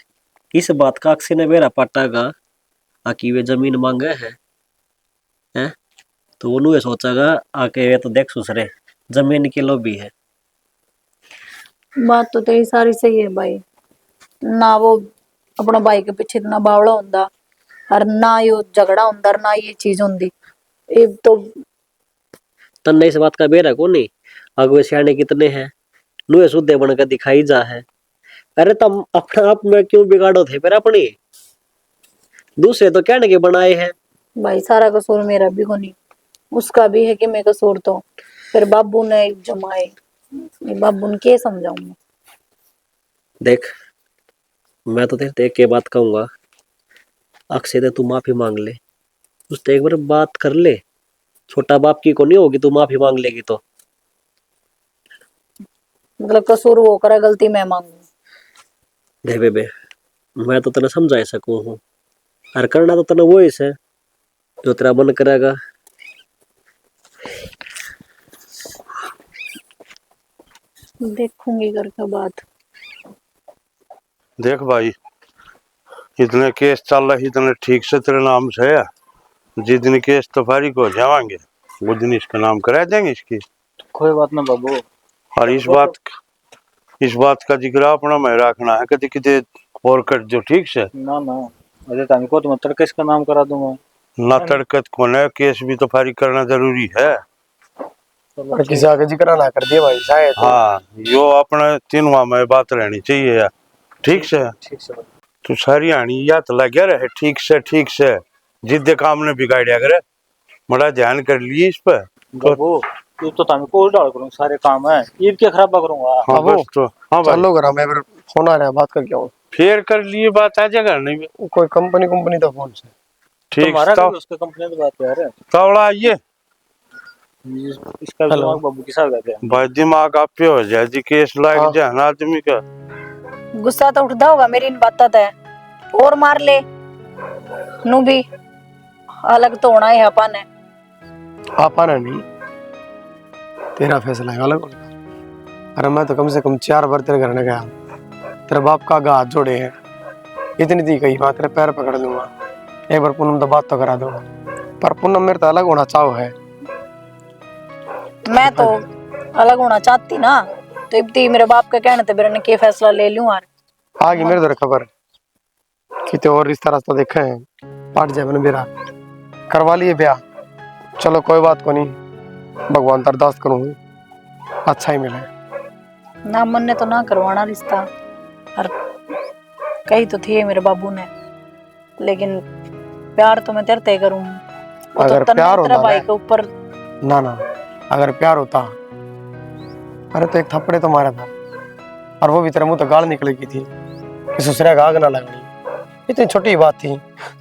इस बात का अक्सी ने मेरा पटागा आकि वे जमीन मांगे हैं तो वो सोचागा आके वे तो देख सुसरे जमीन के लोभी है। बात तो तेरी सारी सही है भाई, ना वो अपना भाई के पीछे इतना बावड़ा होंदा, और ना यो झगड़ा होंदा, और ना ये चीज होंदी। ये तो तन्ने इस बात का बेरा को नहीं अगवे सियाने कितने हैं नुए सुधे बनकर दिखाई जा है। अरे तुम अपने आप में क्यों बिगाड़ो थे फिर अपनी, दूसरे तो कहने के बनाए हैं। भाई सारा कसूर मेरा भी को नहीं, उसका भी है कि मैं कसूर तो फिर बाबू ने जमाए। ये बाबू ने क्या समझाऊं मैं। देख मैं तो तेरे देख के बात कहूंगा, अक्षय से तू माफी मांग ले, उससे एक बार बात कर ले। छोटा बाप की को नहीं होगी तू माफी मांग लेगी तो। मतलब कसूर वो करा, गलती मैं मांगू। दे बेबे मैं तो तेने समझा सकूं हूँ, और करना तो तेने वो ही है जो तेरा मन करेगा। देखूंगी करके बात। देख भाई इतने केस चल रहे इतने ठीक से तेरे नाम से है, जिस दिन केस तो फारिग हो जाएंगे वो दिन इसका नाम करा देंगे इसकी। कोई बात ना बाबू। और इस बात का जिक्र अपना में रखना है कभी कितने और कर जो ठीक से ना ना अरे तामी को तो मैं तड़के इसका नाम करा दूंगा। ना तड़कत कौन है, केस भी तो फारिग करना जरूरी है। किसी आगे जिक्र ना कर दिए भाई शायद। हाँ यो अपने तीनों में बात रहनी चाहिए यार ठीक से। ठीक से तू सारी आनी या तो लगे रहे ठीक से जिद्दे काम ने बिगाड़िया करे, बड़ा ध्यान कर लिए इस पर। बाबू तू तो तामी को डाल करूं सारे काम है, ईद के खराबा करूंगा। हाँ बस तो हाँ भाई चलो घर मैं फिर फोन आ रहा है बात करके आऊँ। फिर कर लिए बात आ जाएगा नहीं भी कोई कंपनी तो फोन से ठीक तुम्हारा तो भी उसके कंपनी की बात है यार। तवड़ा आइए इसका दिमाग बाबू के साथ गया भाई दिमाग आप पे हो जाए जी केस लाग जाए ना आदमी का। गुस्सा तो उठता होगा मेरी इन बातों ते, और मार ले नू भी अलग तो होना है अपन ने। आपा ना नहीं तेरा फैसला है अलग होने का। अरे मैं तो कम से कम 4 बार तेरे घर में गया, तेरे बाप का आगे हाथ जोड़े हैं, इतनी थी कही बात तेरे पैर पकड़ लूंगा, एक बार पूनम तो बात तो करा दूंगा। पर पूनम मेरे तो अलग होना चाहो है। मैं तो अलग होना चाहती ना, तो इब्ती मेरे बाप का कहने थे मेरे ने क्या फैसला ले लूं। यार आगे मेरे तो खबर कितने और रिश्ता रास्ता देखे हैं, पाट जाए मैंने मेरा करवा लिए ब्याह। चलो कोई बात को नहीं, भगवान तो अरदास करूँ अच्छा ही मिले। ना मन ने तो ना करवाना रिश्ता, और कही तो थी मेरे बाबू ने, लेकिन प्यार तो मैं तेरे ते करूं। अगर तो प्यार तेरा होता भाई ना के ऊपर ना अगर प्यार होता अरे तो एक थप्पड़े तो मारा था, और वो भी तेरे मुंह तो गाल निकलेगी थी कि ससुरे का आग ना लगनी। इतनी छोटी बात थी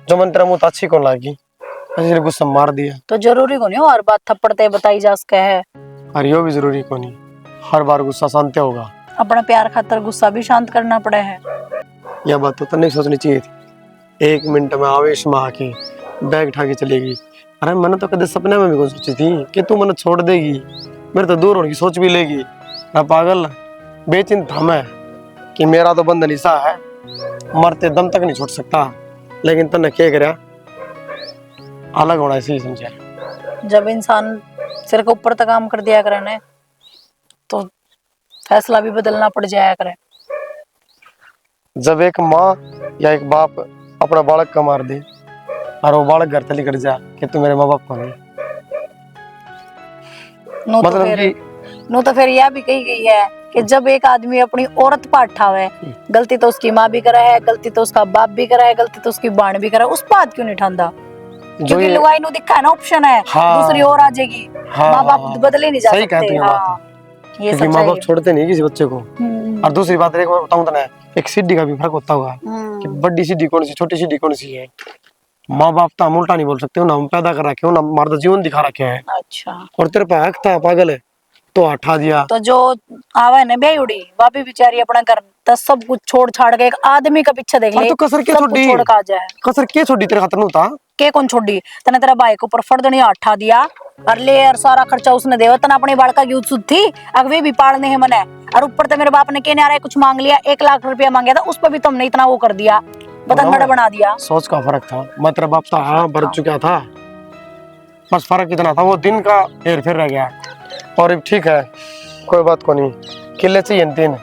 जो मन तेरा मुंह तो अच्छी कौन लगी, इसलिए गुस्सा मार दिया। तो जरूरी को नहीं हर बात थप्पड़ते बताई जा सके है। और यो भी जरूरी को नहीं हर बार गुस्सा शांत होगा। अपना प्यार खातर गुस्सा भी शांत करना पड़े है। यह बात तो नहीं सोचनी चाहिए थी, 1 मिनट में आवेश में आके बैग उठा के चलेगी। अरे मैंने तो कदे सपने में भी को सोची थी कि तू मैंने छोड़ देगी, मेरे तो दूर होने की सोच भी लेगी। ना पागल बेचिंत हम है कि मेरा तो बंधन ऐसा है मरते दम तक नहीं छोड़ सकता, लेकिन तने क्या करे अलग होना ऐसे ही समझे। जब इंसान सिर के ऊपर तक काम कर दिया करे ने तो फैसला भी बदलना पड़ जाया करे। जब एक माँ या एक बाप अपना बालक का मार दे और वो बालक घर तली कर जा कि तू मेरे माँ बाप को नहीं, नो तो फिर यह भी कही गई है कि जब एक आदमी अपनी औरत पर उठावे, गलती तो उसकी माँ भी करा है, गलती तो उसका बाप भी करा है, गलती तो उसकी बाण भी करा है, उस बात क्यों नहीं ठांदा? क्योंकि लुगाई नु दिखा है ना ऑप्शन है। हाँ, दूसरी और आ जाएगी। हाँ, माँ बाप बदले नहीं जा सकते। हाँ, ये क्योंकि माँ सच्चाई बाप है। छोड़ते नहीं किसी बच्चे को। और दूसरी बात एक और बताऊं तो ना, एक सीढ़ी का भी फर्क होता होगा कि बड़ी सीढ़ी कौन सी, छोटी सीढ़ी कौन सी है। माँ बाप तो हम उल्टा नहीं बोल सकते, ना हम पैदा कर रखे हो, ना हमारा तो जीवन दिखा रखे है। अच्छा और तेरे पे हक था पागल है तो हटा दिया। तो जो आवा है ना बेउड़ी भाभी बेचारी अपना घर तो सब कुछ छोड़ छाड़ के एक आदमी का पीछे देख और ले, तो कसर के सब कुछ छोड़ी, छोड़ के आ जाए। कसर के छोड़ी तेरे खातर था। के कौन छोड़ी तने तेरा भाई के ऊपर फर्दनी हटा दिया और ले और सारा खर्चा उसने देवा तना अपने बालका की उत्सुक थी अगवे भी पालने है मने। और ऊपर तो मेरे बाप ने कहने आ रहा है कुछ मांग लिया, 1 लाख रुपया मांगा था उस पर भी तुमने इतना वो कर दिया, बतंगड़ बना दिया। सोच का फर्क था। मैं तेरा बाप था, हाँ भर चुका था, बस फर्क इतना था वो दिन का हेर फेर रह गया। और अब ठीक है, कोई बात को नहीं, किले चाहिए 3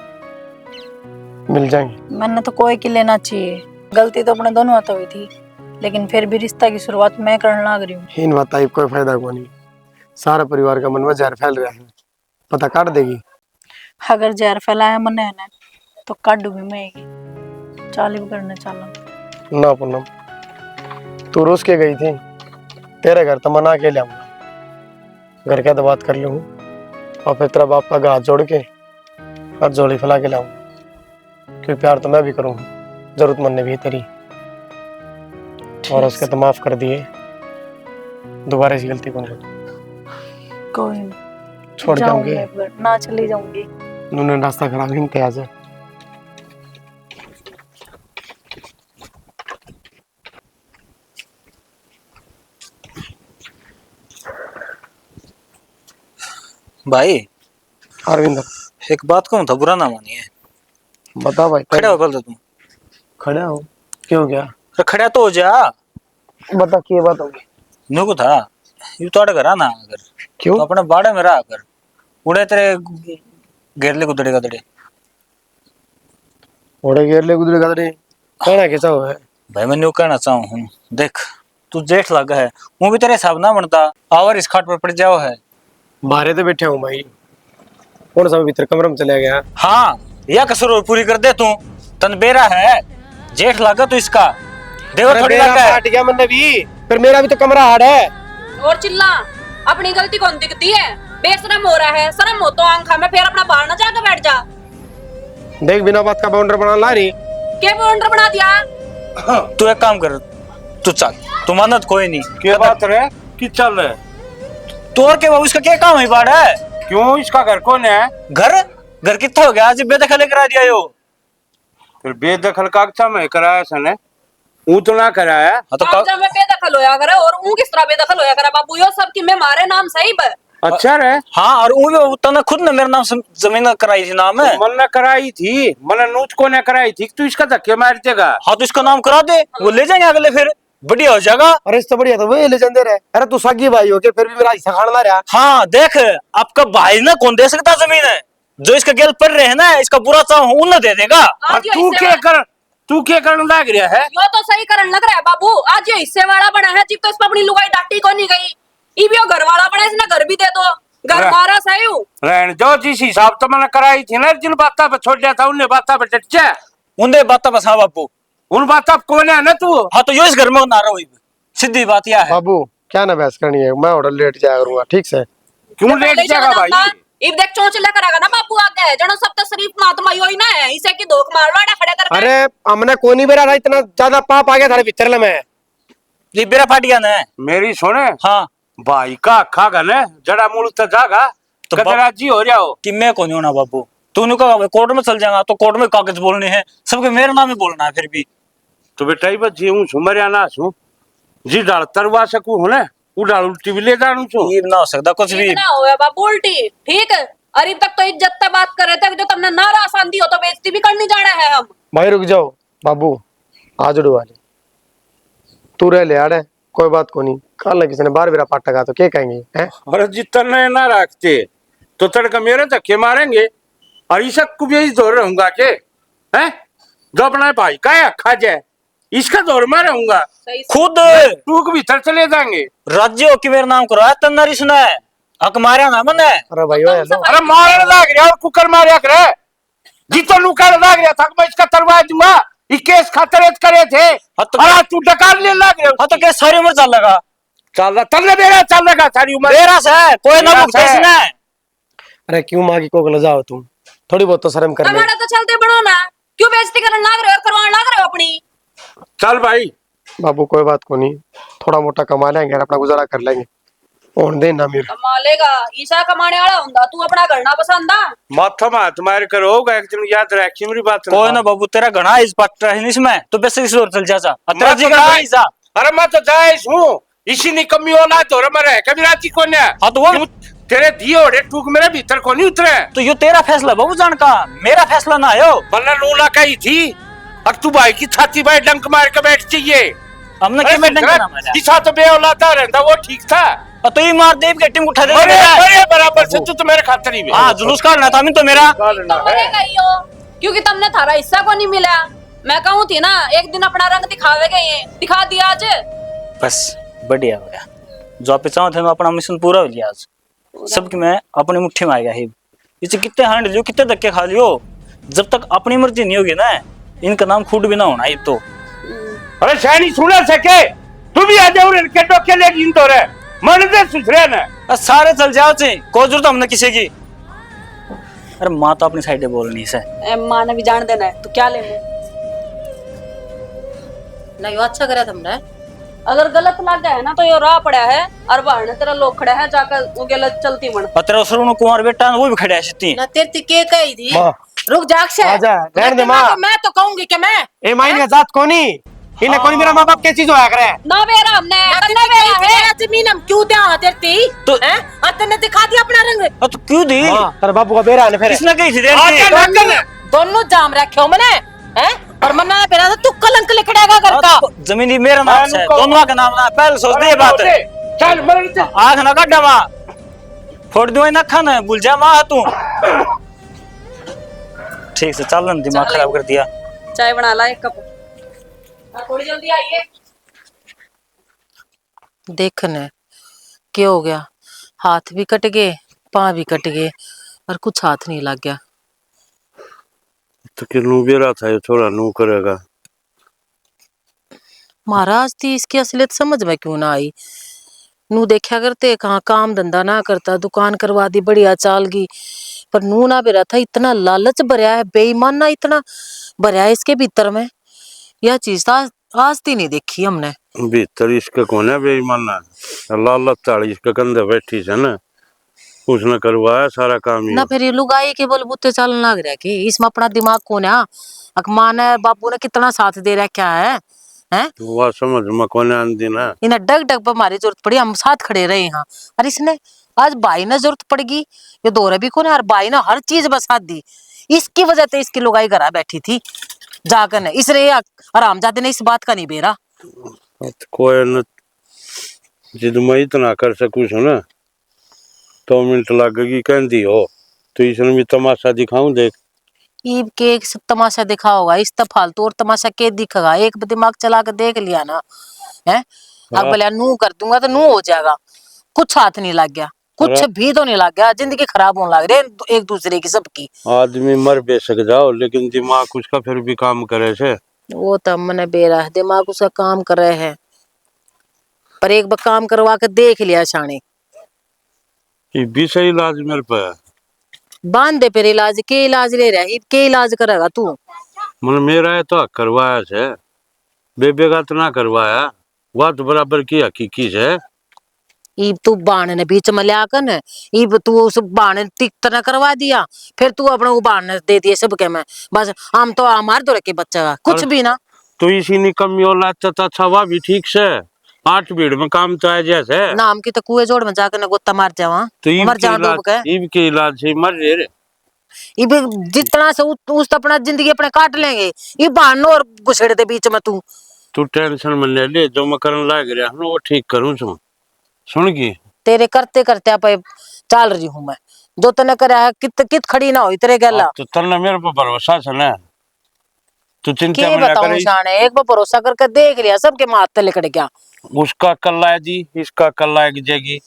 मिल जाएंगे। मैंने तो कोई किले ना चाहिए, गलती तो अपने दोनों हाथों हुई थी, लेकिन फिर भी रिश्ता की शुरुआत मैं करने लग रही हूँ। इन बताई कोई फायदा को नहीं, सारा परिवार का मन में जहर फैल रहा है, पता काट देगी। अगर जहर फैलाया मन है ना तो काटू भी मैं ही चाली करने चला। ना पूनम, तू रूस के गई थी, तेरे घर तो मना के लाऊंगा, घर का तो बात कर लूँ और फिर तेरा बाप का हाथ जोड़ के हाथ जोड़ी फैला के लाऊंगा, क्योंकि प्यार तो मैं भी करूँगा, जरूरतमंद ने भी तेरी, और उसके तो माफ कर दिए, दोबारा इस गलती को नहीं। कोई नहीं, छोड़ के जाऊंगी आऊंगे, एक बार, ना चली जाऊंगी। उन्होंने रास्ता खराब ही किया है। भाई अरविंद, एक बात कहूँ था, बुरा ना मानिए। बता भाई। खड़ा हो बोल तुम। खड़ा हो, क्यों गया? अरे खड़ा तो हो जा। बता क्या बात होगी। नुको था यू तो घर आना अगर क्यों? तो अपने बाड़े में रहा कर, उड़े तेरे घेरले गुदड़े गदड़े। ओड़े घेर ले गुदरे गदरे कहना कैसा हुआ है? भाई मैं न्यू कहना चाहूँ हूँ, देख तू जेठ लगा है, वो भी तेरे हिसाब ना बनता, आवर इस खाट पर पड़ जाओ है। बाहर तो बैठे हूँ भाई, कौन सा भीतर कमरे में चला गया? हाँ या कसर पूरी कर दे तू, तन बेरा है जेठ लगा तू इसका देवर थोड़ी लगा है। हट गया मैंने भी, फिर मेरा भी तो कमरा हार्ड है। और चिल्ला, अपनी गलती कौन दिखती है? बेशरम हो रहा है, शर्म हो तो आंखा में, फिर अपना बाहर ना जाकर बैठ जा। देख बिना बात का बाउंडर बना ला रही। क्या बाउंडर बना दिया? तू एक काम कर, तू चल, तू मन्नत कोई नहीं क्या बात है कि चल रहे? तो और क्या बाबू, इसका क्या काम है बाड़ा है? क्यों, इसका घर कौन है? घर घर कितना हो गया, आज बेदखल करा दिया यो। फिर बेदखल का समय कराया सने, ऊ तो ना कराया। हाँ तो जब मैं बेदखल होया करे और ऊ किस तरह बेदखल होया करे बाबू, यो सब की मैं मारे नाम सही ब। अच्छा रे। हाँ, और वो भी तने खुद ने मेरे नाम से जमीन कराई थी नाम है। मन ने कराई थी, मन नूच को ने कराई थी, तू इसका धक्के मार देगा। हाँ तो इसका नाम करा दे, वो ले जाएंगे अगले, फिर बढ़िया हो जाएगा। अरे इससे बढ़िया तो वही लेजेंडर है। अरे तू सगी भाई हो के फिर भी मेरा हिस्सा खाना रहा। हाँ देख, आपका भाई ना कौन दे सकता जमीन है, जो इसका गेल पड़ रहे हैं ना, इसका बुरा चाह उन दे देगा। और तू क्या करने लग रहा है? यो तो सही करन लग रहा है बाबू, आज ये हिस्से वाला बना है, जिब तो इस पर अपनी लुगाई डाटी को नहीं गई, इबियो घर वाला बना, इसने घर भी दे दो, घर मारा सही हूँ। रहन जो जिस हिसाब तो मैंने कराई थी ना, जिन बातों पे छोड़ दिया था उन बातों पे डट जा। उनने बात बस। हाँ बापू, उन बातों पे कौन है ना तू? हाँ तो यो इस घर में ना रहो, सीधी बात यह है। बाबू क्या ना बहस करनी है, मैं ऑर्डर लेट जाया करूंगा, ठीक से? क्यों लेट जाएगा भाई? इब देख चोंच लेकर आगा ना बापू आगे, जनो सब तो शरीफ महात्मा योई ना है, इसे की धोख मारवाड़ा खड़े कर। अरे हमने कोई नहीं बेरा था, इतना ज्यादा पाप आ गया थारे भीतर में। ये बेरा फाट गया ना। मेरी सुने, हाँ भाई का अखा गने जड़ा मूल तो जागा तो कदराजी हो जाओ कि मैं कौन होना बापू, तूने कहा कोर्ट में चल जाएगा तो कोर्ट में कागज बोलने हैं, सबके मेरे नाम में बोलना है। फिर भी तो बेटा ही बच्ची हूँ सुमरिया ना छू जी डाल तरवा सकू हो ना, उ डाल उल्टी भी ले जानू छू। ये ना हो सकता कुछ भी। ना होया बाबू उल्टी, ठीक है? अरे तक तो इज्जत से बात कर रहे थे, जो तुमने नारा आसान दी हो तो बेइज्जती भी करनी जाना है हम। भाई रुक जाओ बाबू, आज वाले तू रह ले यार, कोई बात को नहीं, कल किसी ने बार बेरा पाटा का तो क्या कहेंगे हैं? और जितने ना रखते तो तड़का मेरे धक्के मारेंगे, और इस को भी यही जोर रहूंगा के हैं? जो अपना भाई का है खा जाए, इसका जोर में रहूंगा, खुद तू के भीतर चले जाएंगे। राज्य की मेरा नाम करो तन्नारी सुना है, हक मारा ना मन है। अरे भाई हेलो, अरे मारने लग रहा और कुकर मारे करे जितो लुकार लग रहा था, मैं इसका तरवा दूंगा, ये केस खातर करे थे। अरे तू डकार ले लग रहा। हाँ तो क्या सारी उम्र चल लगा, चल रहा तब मेरा चल लगा सारी उम्र मेरा से कोई ना मेरा भुगते से। इसने। अरे क्यों माँ की कोक लजाओ तुम, थोड़ी बहुत तो शर्म कर ले। टमाटर तो चलते बनो ना, क्यों बेइज्जती करने लाग रहे हो और करवाने लाग रहे हो अपनी। चल भाई बाबू कोई बात को नहीं, थोड़ा मोटा कमा लेंगे और अपना गुजारा कर लेंगे। और दे ना मेरे कमा लेगा ईसा कमाने वाला हुंदा, तू अपना घर ना पसंद आ। माथा में हाथ मार कर होगा एक दिन, याद रखी मेरी बात। कोई ना बाबू, तेरा घना इस बात है इसमें तो बेसे किसी और चल जा मैं तो जायज, अरे मैं तो जायज हूँ, इसी निकम्मी औलाद हो रहा मैं कभी राजी को नहीं। हाँ तो वो क्यों तेरे दिए ओढ़े टूक मेरे भीतर को नहीं उतरे। तो यो तेरा फैसला बाबू जान का, मेरा फैसला ना आयो। बल्ला लूला कही थी, अब तू भाई की छाती भाई डंक मार के बैठ चाहिए। हमने अरे क्यों में डंका ना मारा? इसा तो बे औलादा रहता वो ठीक था। तो ये मार देव के टीम उठा दे बड़े बराबर से तू तो मेरे खातर ही हाँ जुलूस काटना था तो मेरा तो बनेगा ही हो, क्योंकि तुमने थारा हिस्सा को नहीं मिला। मैं कहूँ थी ना एक दिन अपना रंग दिखावेगा, ये दिखा दिया आज। बस बढ़िया हो गया, जो आप चाहो थे अपना मिशन पूरा हो गया आज। सबकी मैं अपनी मुट्ठी में आ गया है। इसे कितने हांड लियो, कितने धक्के खा लियो, जब तक अपनी मर्जी नहीं होगी ना इनका नाम खूट भी ना होना ये तो। अरे शायनी सुना सके तू भी आ जाओ इनके टोके ले गिन तो रे मन दे सुधरे ना। सारे चल जाओ चे, कोई जरूरत हमने किसी की। अरे माँ तो अपनी साइड बोलनी से, माँ ने भी जान देना है, तो क्या ले ले। नहीं वो अच्छा करा तुमने। अगर गलत लग गया है ना तो ये राह पड़ा है और बाहर तेरा लोग खड़ा है, जाकर वो गलत चलती बन। और तेरा सरुण कुमार बेटा वो भी खड़ा है सिटी। ना तेरे के कही थी माँ रुक जा अक्षय, आजा, रहने दे माँ। मैं तो कहूंगी कि मैं ए माइन का जात कोनी, इन्हें कोनी मेरा माँ बाप कैसी जो आकर है। ना बेरा हमने ना करना बेरा है। मेरा जमीन हम क्यों दे तेरी तो हैं अतने दिखा दिया अपना रंग। तो क्यों दी? माँ तेरे बापू का बेरा आने फिर किसने कही थी दोनों जाम रखे हो मैंने हैं और मन्ना पेरा था तू कलंक लिखड़ेगा घर का। जमीन मेरा नाम से, दोनों का नाम ना पहले सोच दे बात। चल मर आँख ना काटा माँ, फोड़ दूं ना खाना भूल जा माँ तू। ठीक से चल, दिमाग खराब कर दिया। चाय बना ला एक कप, थोड़ी जल्दी आइए। देखने क्या हो गया, हाथ भी कट गए पाँव भी कट गए और कुछ हाथ नहीं लग गया। तो किन्नू बेरा था ये थोड़ा नू करेगा। महाराज थी इसकी असलियत समझ में क्यों ना आई। नू देखा करते कहाँ काम धंधा ना करता, दुकान करवा दी बढ़िया चाल गई, पर नू ना बेरा था इतना लालच भरया है, बेईमान ना इतना भरया है इसके भीतर में। यह चीज आज नहीं देखी हमने। भीतर इसका कौन है बेईमाना, लालच ताड़ी इसके कंधे बैठी है ना, उसने करवाया सारा काम ही। ना फिर ये लुगाई के बलबूते चलन लग रहा है कि इसमें अपना दिमाग कौन है। माँ ने बापू ने कितना साथ दे रखा है हैं? वह समझ में कौन आंदी ना। इन्हें डग डग पर हमारी जरूरत पड़ी, हम साथ खड़े रहे यहाँ। और इसने आज भाई ने जरूरत पड़ेगी, ये दौरे भी कौन है और भाई ने हर चीज बसात दी। इसकी वजह से इसकी लुगाई घर बैठी थी जाकर, इसलिए आरामजादे ने इस बात का नहीं बेरा। कोई न जिद मैं इतना कर सकूं ना 2 मिनट लगेगी कहती हो, तो इसने भी तमाशा दिखाऊं देख। ईब के एक सब तमाशा दिखा होगा, इस तो फालतू और तमाशा के दिखेगा। एक दिमाग चला के देख लिया ना है, अब बोले नू कर दूंगा तो नू हो जाएगा। कुछ हाथ नहीं लग गया, कुछ भी तो नहीं लग गया, जिंदगी खराब होने लग रही एक दूसरे की सबकी। आदमी मर बेशक जाओ लेकिन दिमाग उसका फिर भी काम करे से। वो तो मैंने बेरा है, दिमाग उसका काम कर रहे हैं, पर एक बार काम करवा के देख लिया शाने। ये भी सही इलाज मेरे पे बांध दे फिर इलाज के इलाज ले रहा है, के इलाज करेगा तू। मन मेरा है तो करवाया से, बेबे का तो ना करवाया, वह तो बराबर की हकीकी है। ईब तू बाण ने बीच में लिया कर न, ईब तू उस बाण टिक तरह करवा दिया, फिर तू अपने वो बाण दे दिए सबके में। बस हम तो हमारे दौरे के बच्चा का कुछ भी ना। तो इसी निकम्मी औलाद तो अच्छा वह भी ठीक से 8 भीड़ में काम तो है जैसे नाम की तो कुएं जोड़ में जाकर न गोता मार जावा, तो मर जाओ डूब के। ईब के इलाज से मर रे। ईब जितना से उस तो अपना जिंदगी अपने काट लेंगे, ये बाण और घुसेड़ दे बीच में तू। तू टेंशन में ले ले, जो मैं करने लाग रहा हूँ वो ठीक करूँ सुन सुन की। तेरे करते करते आप चाल रही हूँ मैं, जो तने करे है कित खड़ी ना हो तेरे गला। तो तन्ने मेरे पर भरोसा है ना, तू चिंता के में ना बताऊं कर। शाने, एक बार भरोसा करके देख लिया सबके माथ तले कट गया। उसका कल है जी, इसका कल है जाएगी।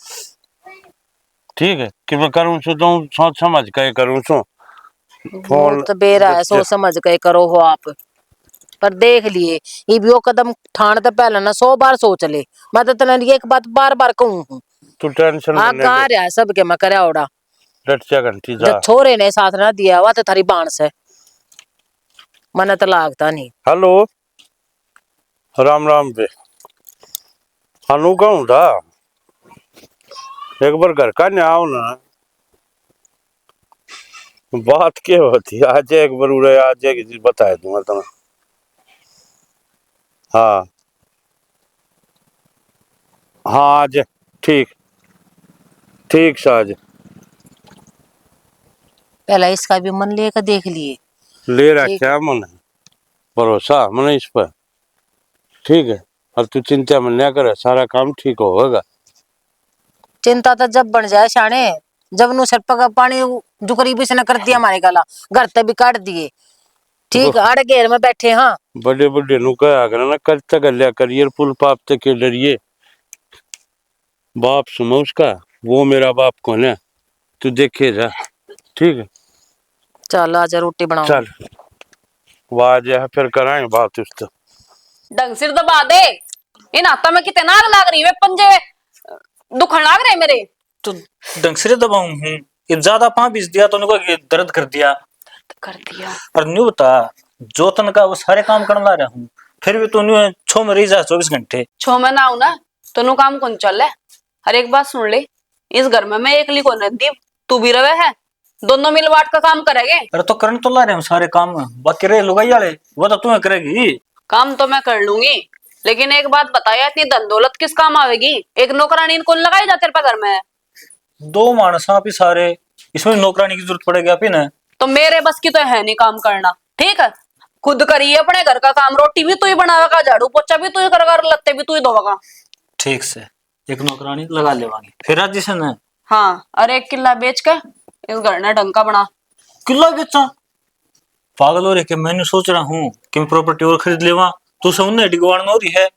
ठीक है कि मैं करूँ सो तो सोच समझ के करूँ सो। वो तो बेरा है, सोच समझ के करो हो आप, पर देख लिए ये भी वो कदम ठान तो पहले ना 100 बार सोच ले। मैं तो तने एक बात बार बार कहूँ हूँ, तू टेंशन में आगा रहा सबके मैं करे ओड़ा। रटिया घंटी जा जब छोरे ने साथ ना दिया हुआ तो थारी बाण से मन तो लागता नहीं। हेलो राम राम पे अनु कहूँ था एक बार घर का नहीं आओ ना। बात क्या होती है आज एक बार उड़े आज एक चीज बताए दूंगा तुम्हें। हाँ हाँ आज ठीक ठीक साज पहला इसका भी मन लेकर देख लिए। ले ठीक रखा मन भरोसा मन इस पर ठीक है। और तू चिंता में न करे सारा काम ठीक होगा। चिंता तो जब बन जाए शाने जब नु सर पका पानी जो करीबी से न कर दिया हमारे गला घर तक भी काट दिए। ठीक अड़ घेर में बैठे हाँ बड़े बड़े नु कहा कर ना करता गलिया करियर पुल पाप तक के डरिए बाप सुनो उसका वो मेरा बाप कौन है तू देखे जा ठीक है। चल आज रोटी बनाओ। चल वाज है फिर कराएंगे बात उस तो ढंग सिर दबा दे। इन हाथा में कितना आग लाग रही है पंजे दुखन लाग रहे मेरे। तो ढंग से दबाऊं हूँ ये ज्यादा पाँव बीस दिया तो उनको ये दर्द कर दिया और न्यू बता जो तन का वो सारे काम करने ला रहा हूँ फिर भी तू न्यू छो में रही जा 24 घंटे। छो में ना आऊ ना तो नु काम कौन चल है। हर एक बात सुन ले इस घर में मैं एकली कौन रहती तू भी रवे है दोनों मिल बांट का काम करेंगे। अरे तो करने तो ला रहे हूँ सारे काम बाकी रहे लुगाई वाले वो तो तुम्हें करेगी। काम तो मैं कर लूंगी लेकिन एक बात बताया इतनी धन दौलत किस काम आवेगी। एक नौकरानी इनको लगाई जाते पर घर में दो मानस आप ही सारे इसमें नौकरानी की जरूरत पड़ेगी आप ही ना। तो मेरे बस की तो है नहीं काम करना ठीक है। खुद करिए अपने घर का काम रोटी भी तू ही बनावेगा झाड़ू पोछा भी तू ही करेगा लत्ते भी तू ही धोवेगा। ठीक से एक नौकरानी लगा लेवांगे फिर आज जैसे ना। हाँ अरे एक किला बेच के इस घर ने ढंग का बना। किला बेचा पागल हो रहे कि मैंने सोच रहा हूँ कि मैं प्रॉपर्टी और खरीद लेवा तू समझ डिगवाड़ में हो रही है।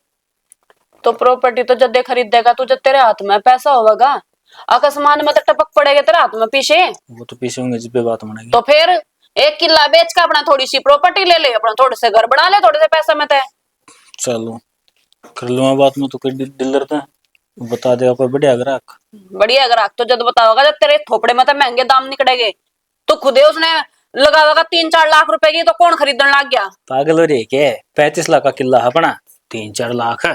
तो प्रॉपर्टी तो जब खरीदेगा तू जब तेरे हाथ में पैसा होगा आकाशमान में तो टपक पड़ेगा तेरे हाथ में पीछे। वो तो पीछे होंगे जिस पे बात बनेगी। तो फिर एक किला बेच के अपना थोड़ी सी प्रॉपर्टी ले ले अपना थोड़े से घर बना ले थोड़े से पैसा में तय। चलो कर लूंगा बात में तो कोई डीलर था बता देगा कोई बढ़िया ग्राहक। बढ़िया ग्राहक तो जब बताओगा जब तेरे थोपड़े में तो महंगे दाम निकलेंगे तो खुदे उसने लगावेगा 3-4 लाख रुपए की तो कौन खरीदने लग गया। पागल हो रही है क्या 35 लाख का किला है अपना 3-4 लाख है।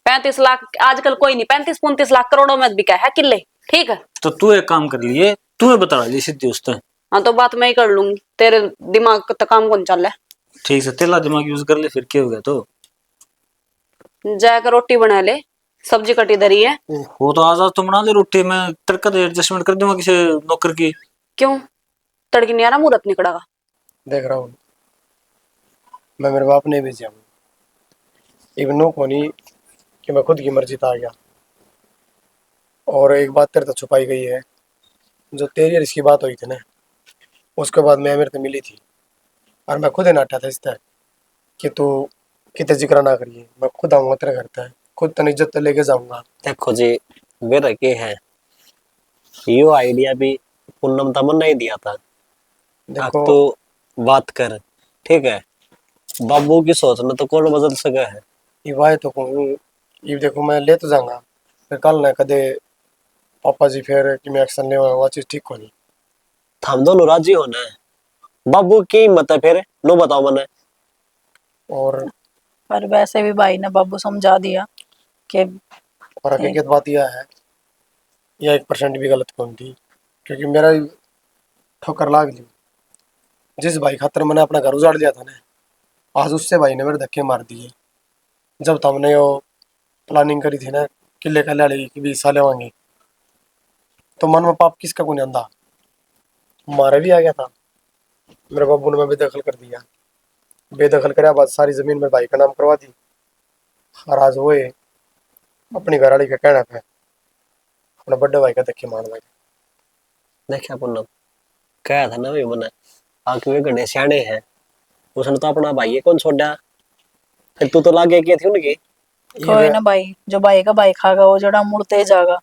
35 लाख आजकल कोई नहीं 35-35 लाख करोड़ों में बिका है किले ठीक है। तो तू एक काम कर लिए तुम्हें बता ली सीधी उस तरह। हाँ तो बात मैं ही कर लूंगी तेरे दिमाग का काम कौन चल रहा है। ठीक से तेला दिमाग यूज कर ले फिर क्या हो गया तो जाकर रोटी बना ले सब्जी कटी धरी है। वो तो आज तो बना ले रोटी मैं तड़का तो एडजस्टमेंट कर दूंगा किसी नौकर की। क्यों तड़की नहीं आ रहा मुहूर्त निकलेगा। देख रहा हूँ मैं मेरे बाप ने भेजा हूँ एक नो कोनी कि मैं खुद की मर्जी से आ गया। और एक बात तेरे तो छुपाई गई है जो तेरी और इसकी बात हुई थी ना उसके बाद मैं मेरे से मिली थी और मैं खुद ही नाटा था इस तरह कि तू कितने जिक्र ना करिए मैं खुद आऊँगा तेरे घर पे खुद तन इज्जत लेके जाऊंगा। देखो जी मेरा के है यो आइडिया भी पूनम तमन्ना ही दिया था। अब देखो तो बात कर ठीक है बाबू की सोच में तो कौन बदल सका है। ये वाय तो कहूँ ये देखो मैं ले तो जाऊंगा फिर कल ना कदे पापा जी फिर कि मैं एक्शन ले वो चीज ठीक होनी। हम दोनों राजी होना है बाबू की हिम्मत है फिर नो बताओ मैंने। और पर वैसे भी भाई ने बाबू समझा दिया कि और हकीकत बात यह है यह 1% भी गलत कौन थी क्योंकि मेरा ठोकर लाग ली जिस भाई खातर मैंने अपना घर उजाड़ लिया था ना आज उससे भाई ने मेरे धक्के मार दिए। जब तो हमने वो प्लानिंग करी थी ना किले का लड़ेगी कि 20 साल होंगे तो मन में पाप किसका को नहीं आंदा मारा भी आ गया था। मेरे बाबू ने मैं बेदखल कर दिया बेदखल करे बाद सारी जमीन मेरे भाई का नाम करवा दी और आज वो अपनी घरवाली का कहना पे अपने बड़े भाई का धक्के मार लगे। देखा पूनम कहा था ना भाई मैंने आके वे गणे सियाने हैं उसने तो अपना भाई कौन छोड़ा फिर तू तो लागे की थी उनकी। कोई ना भाई जो भाई का भाई खागा वो जड़ा मुड़ते जागा।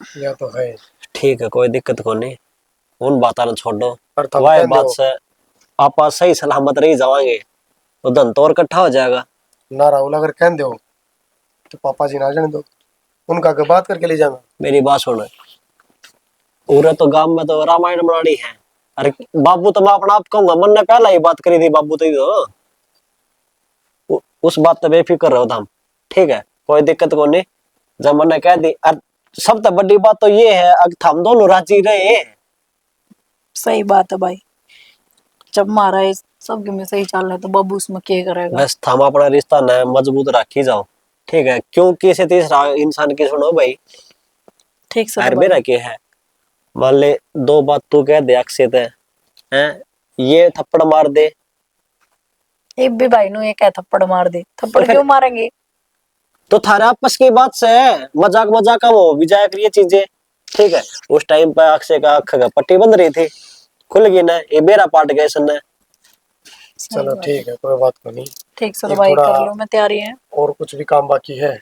या तो है ठीक है कोई दिक्कत को नहीं उन बातों ने छोड़ो पर तब वह कहने बात हो, से आप सही सलामत रही जावांगे तो धन तो और इकट्ठा हो जाएगा। ना राहुल अगर कह दो तो पापा जी ना जाने दो उनका आगे बात करके ले जाना। मेरी बात सुन पूरे तो गांव में तो रामायण बनानी है। अरे बाबू तो मैं अपना आप कहूंगा, मन ने पहला ही बात करी थी बाबू तो, उस बात पे बेफिक्र रहो हम, ठीक है, कोई दिक्कत को नहीं। जब मैंने कह दी, सब तो बड़ी बात तो ये है अगर हम दोनों राजी रहे। सही बात है भाई, जब मारा है सब में सही चल रहा है तो बाबू उसमें क्या करेगा। बस हम अपना रिश्ता न मजबूत रखी जाओ, ठीक है, क्योंकि से तीसरा इंसान की सुनो भाई। ठीक सर यार मेरा क्या है, मान ले दो बात तू कह दे अक्षित है, ये थप्पड़ मार दे, एक भी भाई नु ये क्या थप्पड़ मार दे, थप्पड़ क्यों मारेंगे? तो थारा आपस की बात से मजाक मजाक का वो भी जाया करिए चीजें, ठीक है। उस टाइम पे अक्षय का अख का पट्टी बंद रही थी, खुल गई ना, ये बेरा पाट गए सन। चलो ठीक है, कोई बात नहीं। ठीक सर भाई, कर लो, मैं तैयारी है। और कुछ भी काम बाकी है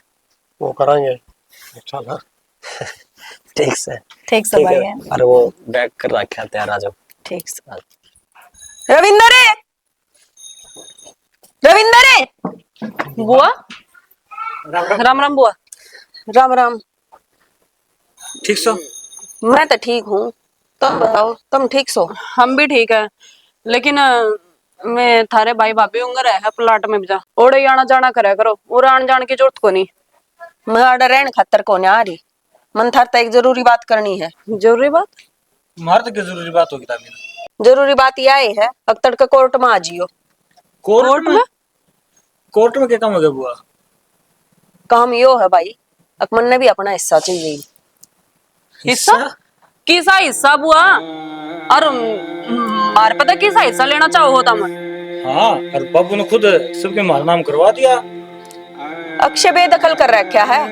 वो करेंगे इंशाल्लाह। ठीक से, ठीक सर भाई है। अरे वो बैग कर रखा तैयार आ जाओ। ठीक सर। रविंदर है, रविंदर है। बुआ राम राम बुआ, राम राम। ठीक सो? मैं तो ठीक हूँ, तुम बताओ तुम ठीक सो? हम भी ठीक है, लेकिन मैं थारे भाई भाभी होंगे रहे प्लाट में जा ओड़े आना जाना करे करो, और आन जान की जरूरत को नहीं। मैं आडे रहन खातर को आ रही, मन थार एक जरूरी बात करनी है। जरूरी बात? मार तो क्या जरूरी बात होगी तामीन? जरूरी बात यह है, अख्तर के कोर्ट में आ जियो। कोर्ट में? कोर्ट में क्या काम हो गया बुआ? काम यो है भाई, अकमन ने भी अपना हिस्सा चाहिए। हिस्सा? किसा हिस्सा बुआ? और मार पता किसा हिस्सा लेना चाहो होता मैं? हाँ, और बाबू ने खुद सबके मार नाम करवा दिया। अक्षय बेदखल कर रखा है,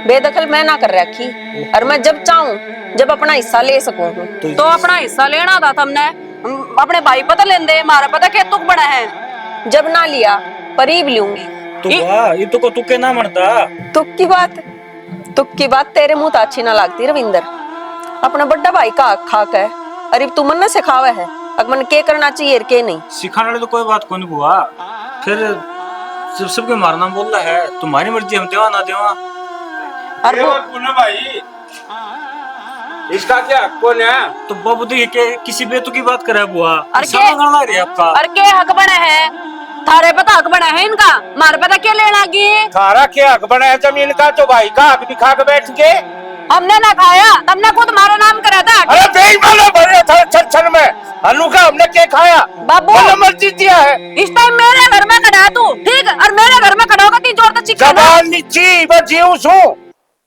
बेदखल मैं ना कर रखी, और मैं जब चाहूं जब अपना हिस्सा ले सकूं। तो अपना हिस्सा लेना था तुमने, अपने भाई पता लेंदे, मारा पता क्या तुक बड़ा है। जब ना लिया परीब लूंगी। तू वाह, ये तो को तुक्के ना मरता। तुक की बात तेरे मुंह तो अच्छी ना लगती रविंदर। अपना बड़ा भाई का खाक है, अरे तू मन सिखावे है अगर के करना चाहिए के नहीं। सिखाने वाले तो कोई बात को नहीं बुआ, फिर जब सबके मारना बोल रहा है तुम्हारी मर्जी, हम देवा ना देवा। अरे वो भाई इसका क्या कौन है? तो बाबू देखिए के किसी बेतु की बात करे बुआ, अरे समझ ना लग रही आपका। अरे के हक बना है थारे, पता हक बना है इनका, मार पता क्या लेना की थारा क्या हक बना है जमीन का? तो भाई का हक दिखा के बैठ के हमने ना खाया, तुमने खुद मारा नाम करा था। अरे बेईमान भरे था छन में अनु का, हमने क्या खाया? बाबू मर्जी दिया है। इस टाइम मेरे घर में खड़ा है तू, ठीक, और मेरे घर में खड़ा होगा तीन जोर तक चिक्का जबान नीची मैं जीव सू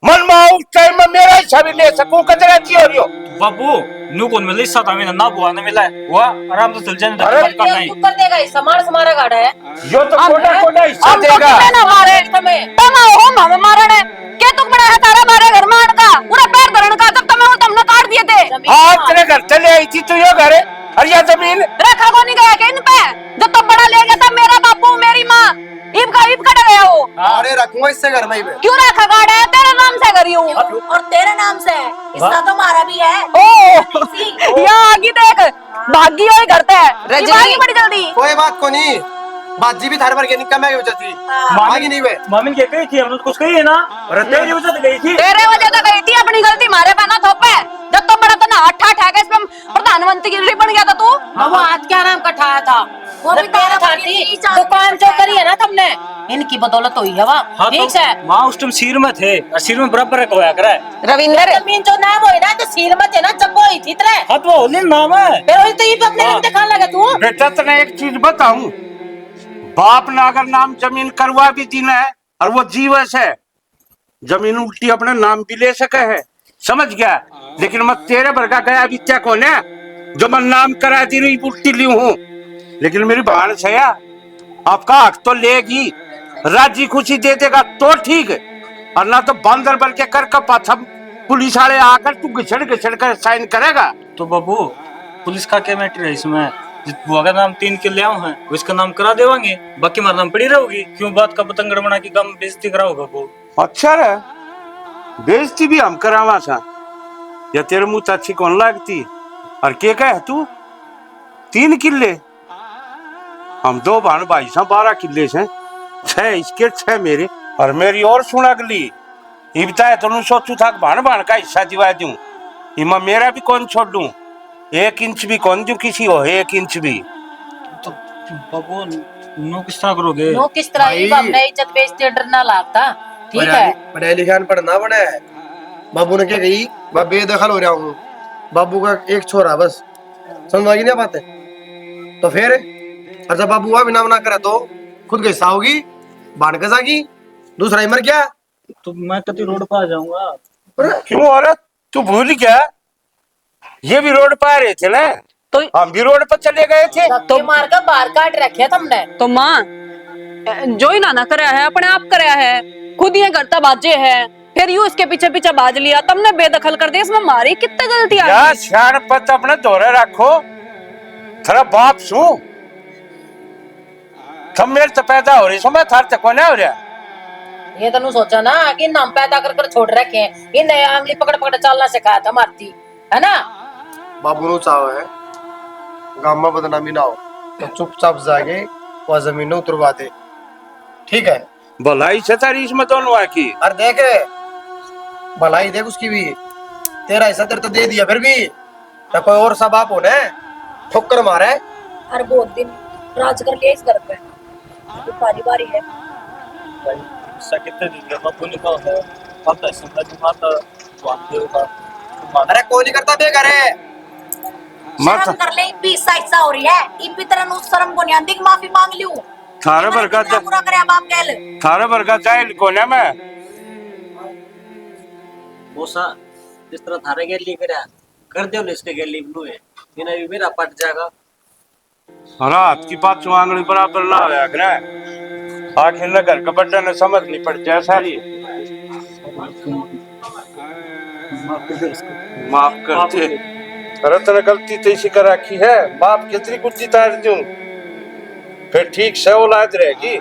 मन में उस टाइम में मेरा हिस्सा भी ले सकूं, कचरा की हो रही हो। बाबू न्यू कौन मिला हिस्सा था, मैंने ना बुआ ने मिला है, हुआ आराम से चल जाने। अरे तू कर देगा हिस्सा, मार से मारा गाड़ा है। यो तो कोटा हिस्सा देगा। ना मारे तमा हो मामा मारने के तुक बड़ा है तारा मारे घर में आटका पूरा पैर धरण का, जब तुमने काट दिए थे। हाँ तेरे घर चले आई थी तू यो घर, अरे ये जमीन रखा को नहीं गया क्या इन पे? जब तो बड़ा ले गया था मेरा बापू मेरी माँ, ईब कट गया वो। अरे रखूंगा इससे घर में ही। क्यों रखा गाड़ा है? तेरे नाम से करी हूँ। और तेरे नाम से हिस्सा तो हमारा भी है। ओ यहाँ आगे देख, भागी हुई करते है रजनी बड़ी जल्दी। कोई बात को नहीं, बाजी भी थारे पर के निकल में वजह थी, मांगी नहीं वे। मामिन क्या कही थी, हमने तो कुछ कही है ना, तेरी वजह से गई थी। तेरे वजह से गई थी, अपनी गलती मारे पे ना थोपे। जब तो बड़ा था ना अट्ठा ठेके इसमें प्रधानमंत्री बन गया था तू। वो आज क्या नाम कठाया था, वो भी तेरा था। दुकान जो करी है ना तुमने, इनकी बदौलत हुई है वहाँ। हाँ, ठीक है, वहाँ उस टाइम सिर में थे, और सिर में बराबर होया करे। रविंदर जमीन जो नाम हुई ना तो सिर मत है ना, जब हुई थी तेरे हाँ तो होली नाम है। फिर वही तो ये अपने नाम दिखाने लगा तू। बेटा तेने एक चीज बताऊं, बाप ने अगर नाम जमीन करवा भी दी ना, और वो जीवस है, जमीन उल्टी अपने नाम भी ले सके है, समझ गया। लेकिन मैं तेरे भर का गया भी क्या कौन है जो मैं नाम करा दी रही उल्टी ली हूँ। लेकिन मेरी बहन से आपका हक तो लेगी, राजी खुशी दे देगा तो ठीक है, और ना तो बंदर बल के कर पाछा पुलिस वाले आकर तू घिसड़ कर साइन करेगा। तो बाबू पुलिस का क्या मैटर है इसमें? बुआ का नाम 3 के ले आऊं है, उसका नाम करा देवांगे, बाकी हमारा नाम पड़ी रहोगी। क्यों बात का पतंगड़ बना के गम बेइज्जती कराओगे बाबू? अच्छा रे, बेइज्जती भी हम करावा सा, या तेरे मुंह अच्छी कौन लगती? और के कह तू 3 किले, हम 2 भान भाई सा 12 किले से, 6 इसके 6 मेरे। और मेरी और सुना गली ये बताया तो सोचू था भान भान का हिस्सा दिवा दूं, इमा मेरा भी कौन छोड़ दूं, 1 इंच भी कौन दूं किसी को, 1 इंच भी। तो बाबू नो किस तरह करोगे? नो किस तरह भाई। ये अपने इज्जत बेइज्जत डरना लगता, ठीक है। पढ़ाई लिखान पढ़ना पड़ा है। बाबू ने क्या कही, मैं बेदखल हो रहा हूँ, बाबू का एक छोरा बस, समझ में नहीं बात है। तो फिर और जब बाबू हुआ बिना मना करे तो खुद कैसा होगी, बाढ़ के जागी, दूसरा ही मर गया। तो मैं कभी रोड पर आ जाऊंगा। क्यों औरत, तू भूल गया, ये भी रोड पर आ रहे थे ना, तो हम भी रोड पर चले गए थे। तो मार का बाहर काट रखे तुमने। तो माँ जो ही ना कराया है अपने आप कराया है, खुद ये करता बाजे है, फिर यूं इसके पीछे पीछे बाज लिया, तुमने बेदखल कर दिया, इसमें हमारी कितनी गलती आ यार गई। शान पत अपने दौरे रखो, थोड़ा बाप सू तुम मेरे तो पैदा हो रही सो, मैं थार तक कोने हो रहा। ये तो सोचा ना कि नाम पैदा कर छोड़ रखे हैं, ये नया आंगली पकड़ पकड़ चलना सिखाया था मारती है ना। बाबू नो चाहो है गांव में बदनामी ना हो, तो चुपचाप जाके वह जमीन उतरवा दे, ठीक है। भलाई से तारी इसमें दोनों आकी। और देख भलाई देख उसकी भी, तेरा हिस्सा तेरे तो दे दिया, फिर भी तो कोई और सा बाप हो ना ठोकर मारे। और बहुत दिन राज कर लिया इस घर पे, अभी बारी बारी है। कितने दिन के बाबू ने कहा है पता है समझ में आता वांदे होगा। अरे कोई नहीं करता बे करे शर्म कर ले, इब्बी ऐसा हो रही है, इब्बी तरह नु शर्म को नहीं आंदी कि माफी मांग लियो। थारे बरका पूरा करे बाप कहल। थारे बरका जाइल कोने में बोसा जिस तरह थारे गेल ली कर दो ना इसके गेल ली ब्लू है, इन्हें भी मेरा पट जाएगा। रात की बात आंगली बराबर ना होया करे, आखिर न घर का बड्डा ने समझ नहीं पड़ जाए सारी। माफ करते, अरे तेरे गलती तो इसी कर रखी है, बाप कितनी बुद्धि तार दूं, फिर ठीक से औलाद रहेगी,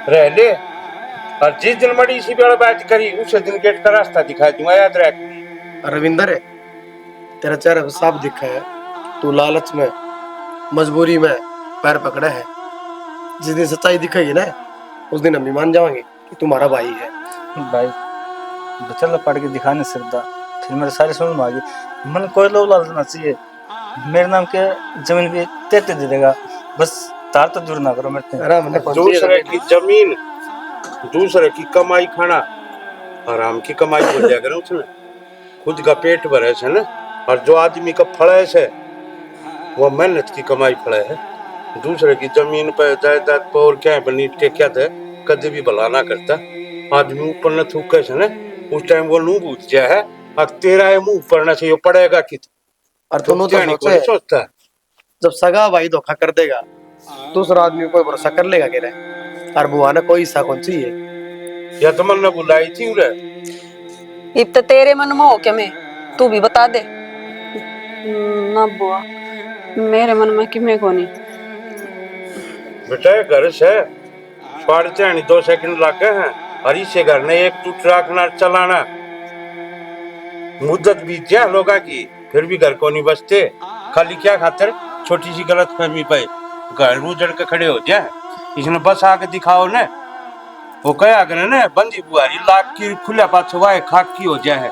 रह ले। और जिस दिन मड़ी इसी बेड़ा बात करी, उसे दिन गेट का रास्ता दिखा दूंगा, याद रख। रविंदर तेरा चेहरा तो साफ दिखा है, तू लालच में मजबूरी में पैर पकड़ा है। जिस दिन सच्चाई दिखेगी ना, उस दिन हम भी मान जाएंगे कि तुम्हारा भाई है। भाई बचल पढ़ के दिखाने सिरदा, फिर मेरे सारे समझ में आ गई। मन कोई लोग लालना चाहिए, मेरे नाम के जमीन भी तेते दे देगा, बस तार तो दूर ना करो मेरे। अरे हमने कौन सी दूसरे की जमीन, दूसरे की कमाई खाना, आराम की कमाई बोल दिया करो उसने, खुद का पेट भरे से ना। और जो आदमी का फल है से वो मेहनत की कमाई फड़े है, दूसरे की जमीन पर जायदाद पर और क्या बनीट के क्या थे, कभी भी भला ना करता। आदमी ऊपर न थूके से ना, उस टाइम वो नू बूझ गया है, अब तेरा है मुंह ऊपर न से ये पड़ेगा कि और दोनों तो सोचता है। जब सगा भाई धोखा कर देगा, दूसरा आदमी कोई भरोसा कर लेगा कि नहीं। और बुआ ने कोई हिस्सा कौन सी है, या तो मन ने बुलाई थी उरे, इब तो तेरे मन में हो के मैं, तू भी बता दे ना बुआ, मेरे मन में कि मैं कोनी। बेटा घर से साढ़े 2 सेकंड लगे हैं, और इसे घर ने एक टूट रखना चलाना, मुद्दत बीत जाए लोगा की, फिर भी घर को नहीं बचते। खाली क्या खातर छोटी सी गलत फहमी पे घर उजड़ के खड़े हो जाए। इसने बस आके दिखाओ ने, वो कया करे ने बंदी बुआरी लाख की खुला पाछवाए खाक की हो जाए।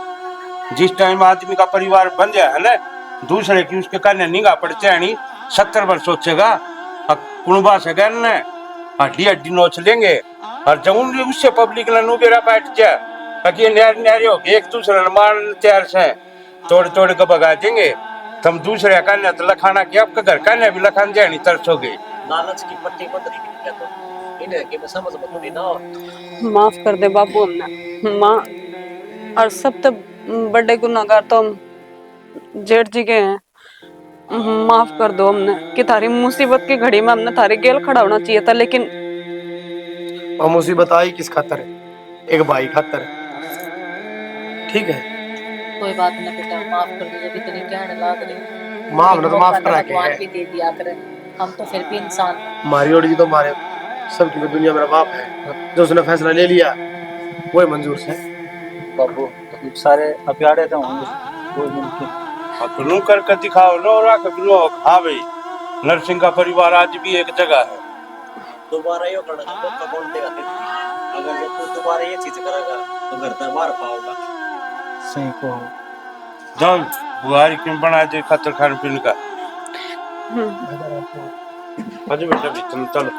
जिस टाइम आदमी का परिवार बन जाए है ना, दूसरे की उसके काने निगाह पड़ते हैं 70 वर्ष सोचेगा, कुणबा से गए ने हड्डी हड्डी नोच लेंगे। और जब उससे पब्लिक ने नूबेरा बैठ जाए, ताकि न्यारे न्यारे हो एक दूसरे ने मारने तैयार से तोड़ तोड़ के भगा देंगे। तुम दूसरे कान्या तो लखाना कि आपका घर कान्या भी लखान जाए नहीं तरसोगे। लालच की पट्टी पतरी की क्या तो इन्हें कि मैं समझ में थोड़ी ना हो। माफ कर दे बाबू हमने माँ, और सब तो बड़े गुनाहगार तो हम जेठ जी के हैं, माफ कर दो हमने कि थारी मुसीबत की घड़ी में हमने थारे गेल खड़ा होना चाहिए था, लेकिन और मुसीबत आई किस खातर है, एक भाई खातर, ठीक है। कोई बात ना बेटा, माफ कर दो, जब इतनी कहने लग रही माँ हमने तो माफ करा के भगवान है, भी दे दिया करे, हम तो फिर भी इंसान हैं। मारी और जी तो मारे सबकी भी दुनिया मेरा बाप है, जो उसने फैसला ले लिया वही मंजूर से। बाबू सारे अप्याड़े तो होंगे कोई मुमकिन अपनों करके दिखाओ लो, राख बिलो। हाँ भाई, नरसिंह का परिवार आज भी एक जगह है। दोबारा यो करना तो पक्का कौन देगा तेरे, अगर जब तू दोबारा ये चीज करेगा तो घर दरबार पाओगा। सही को जाओ बुआरी क्यों बना दे खतर खान पीने का। अजय बेटा भी तुम चलो।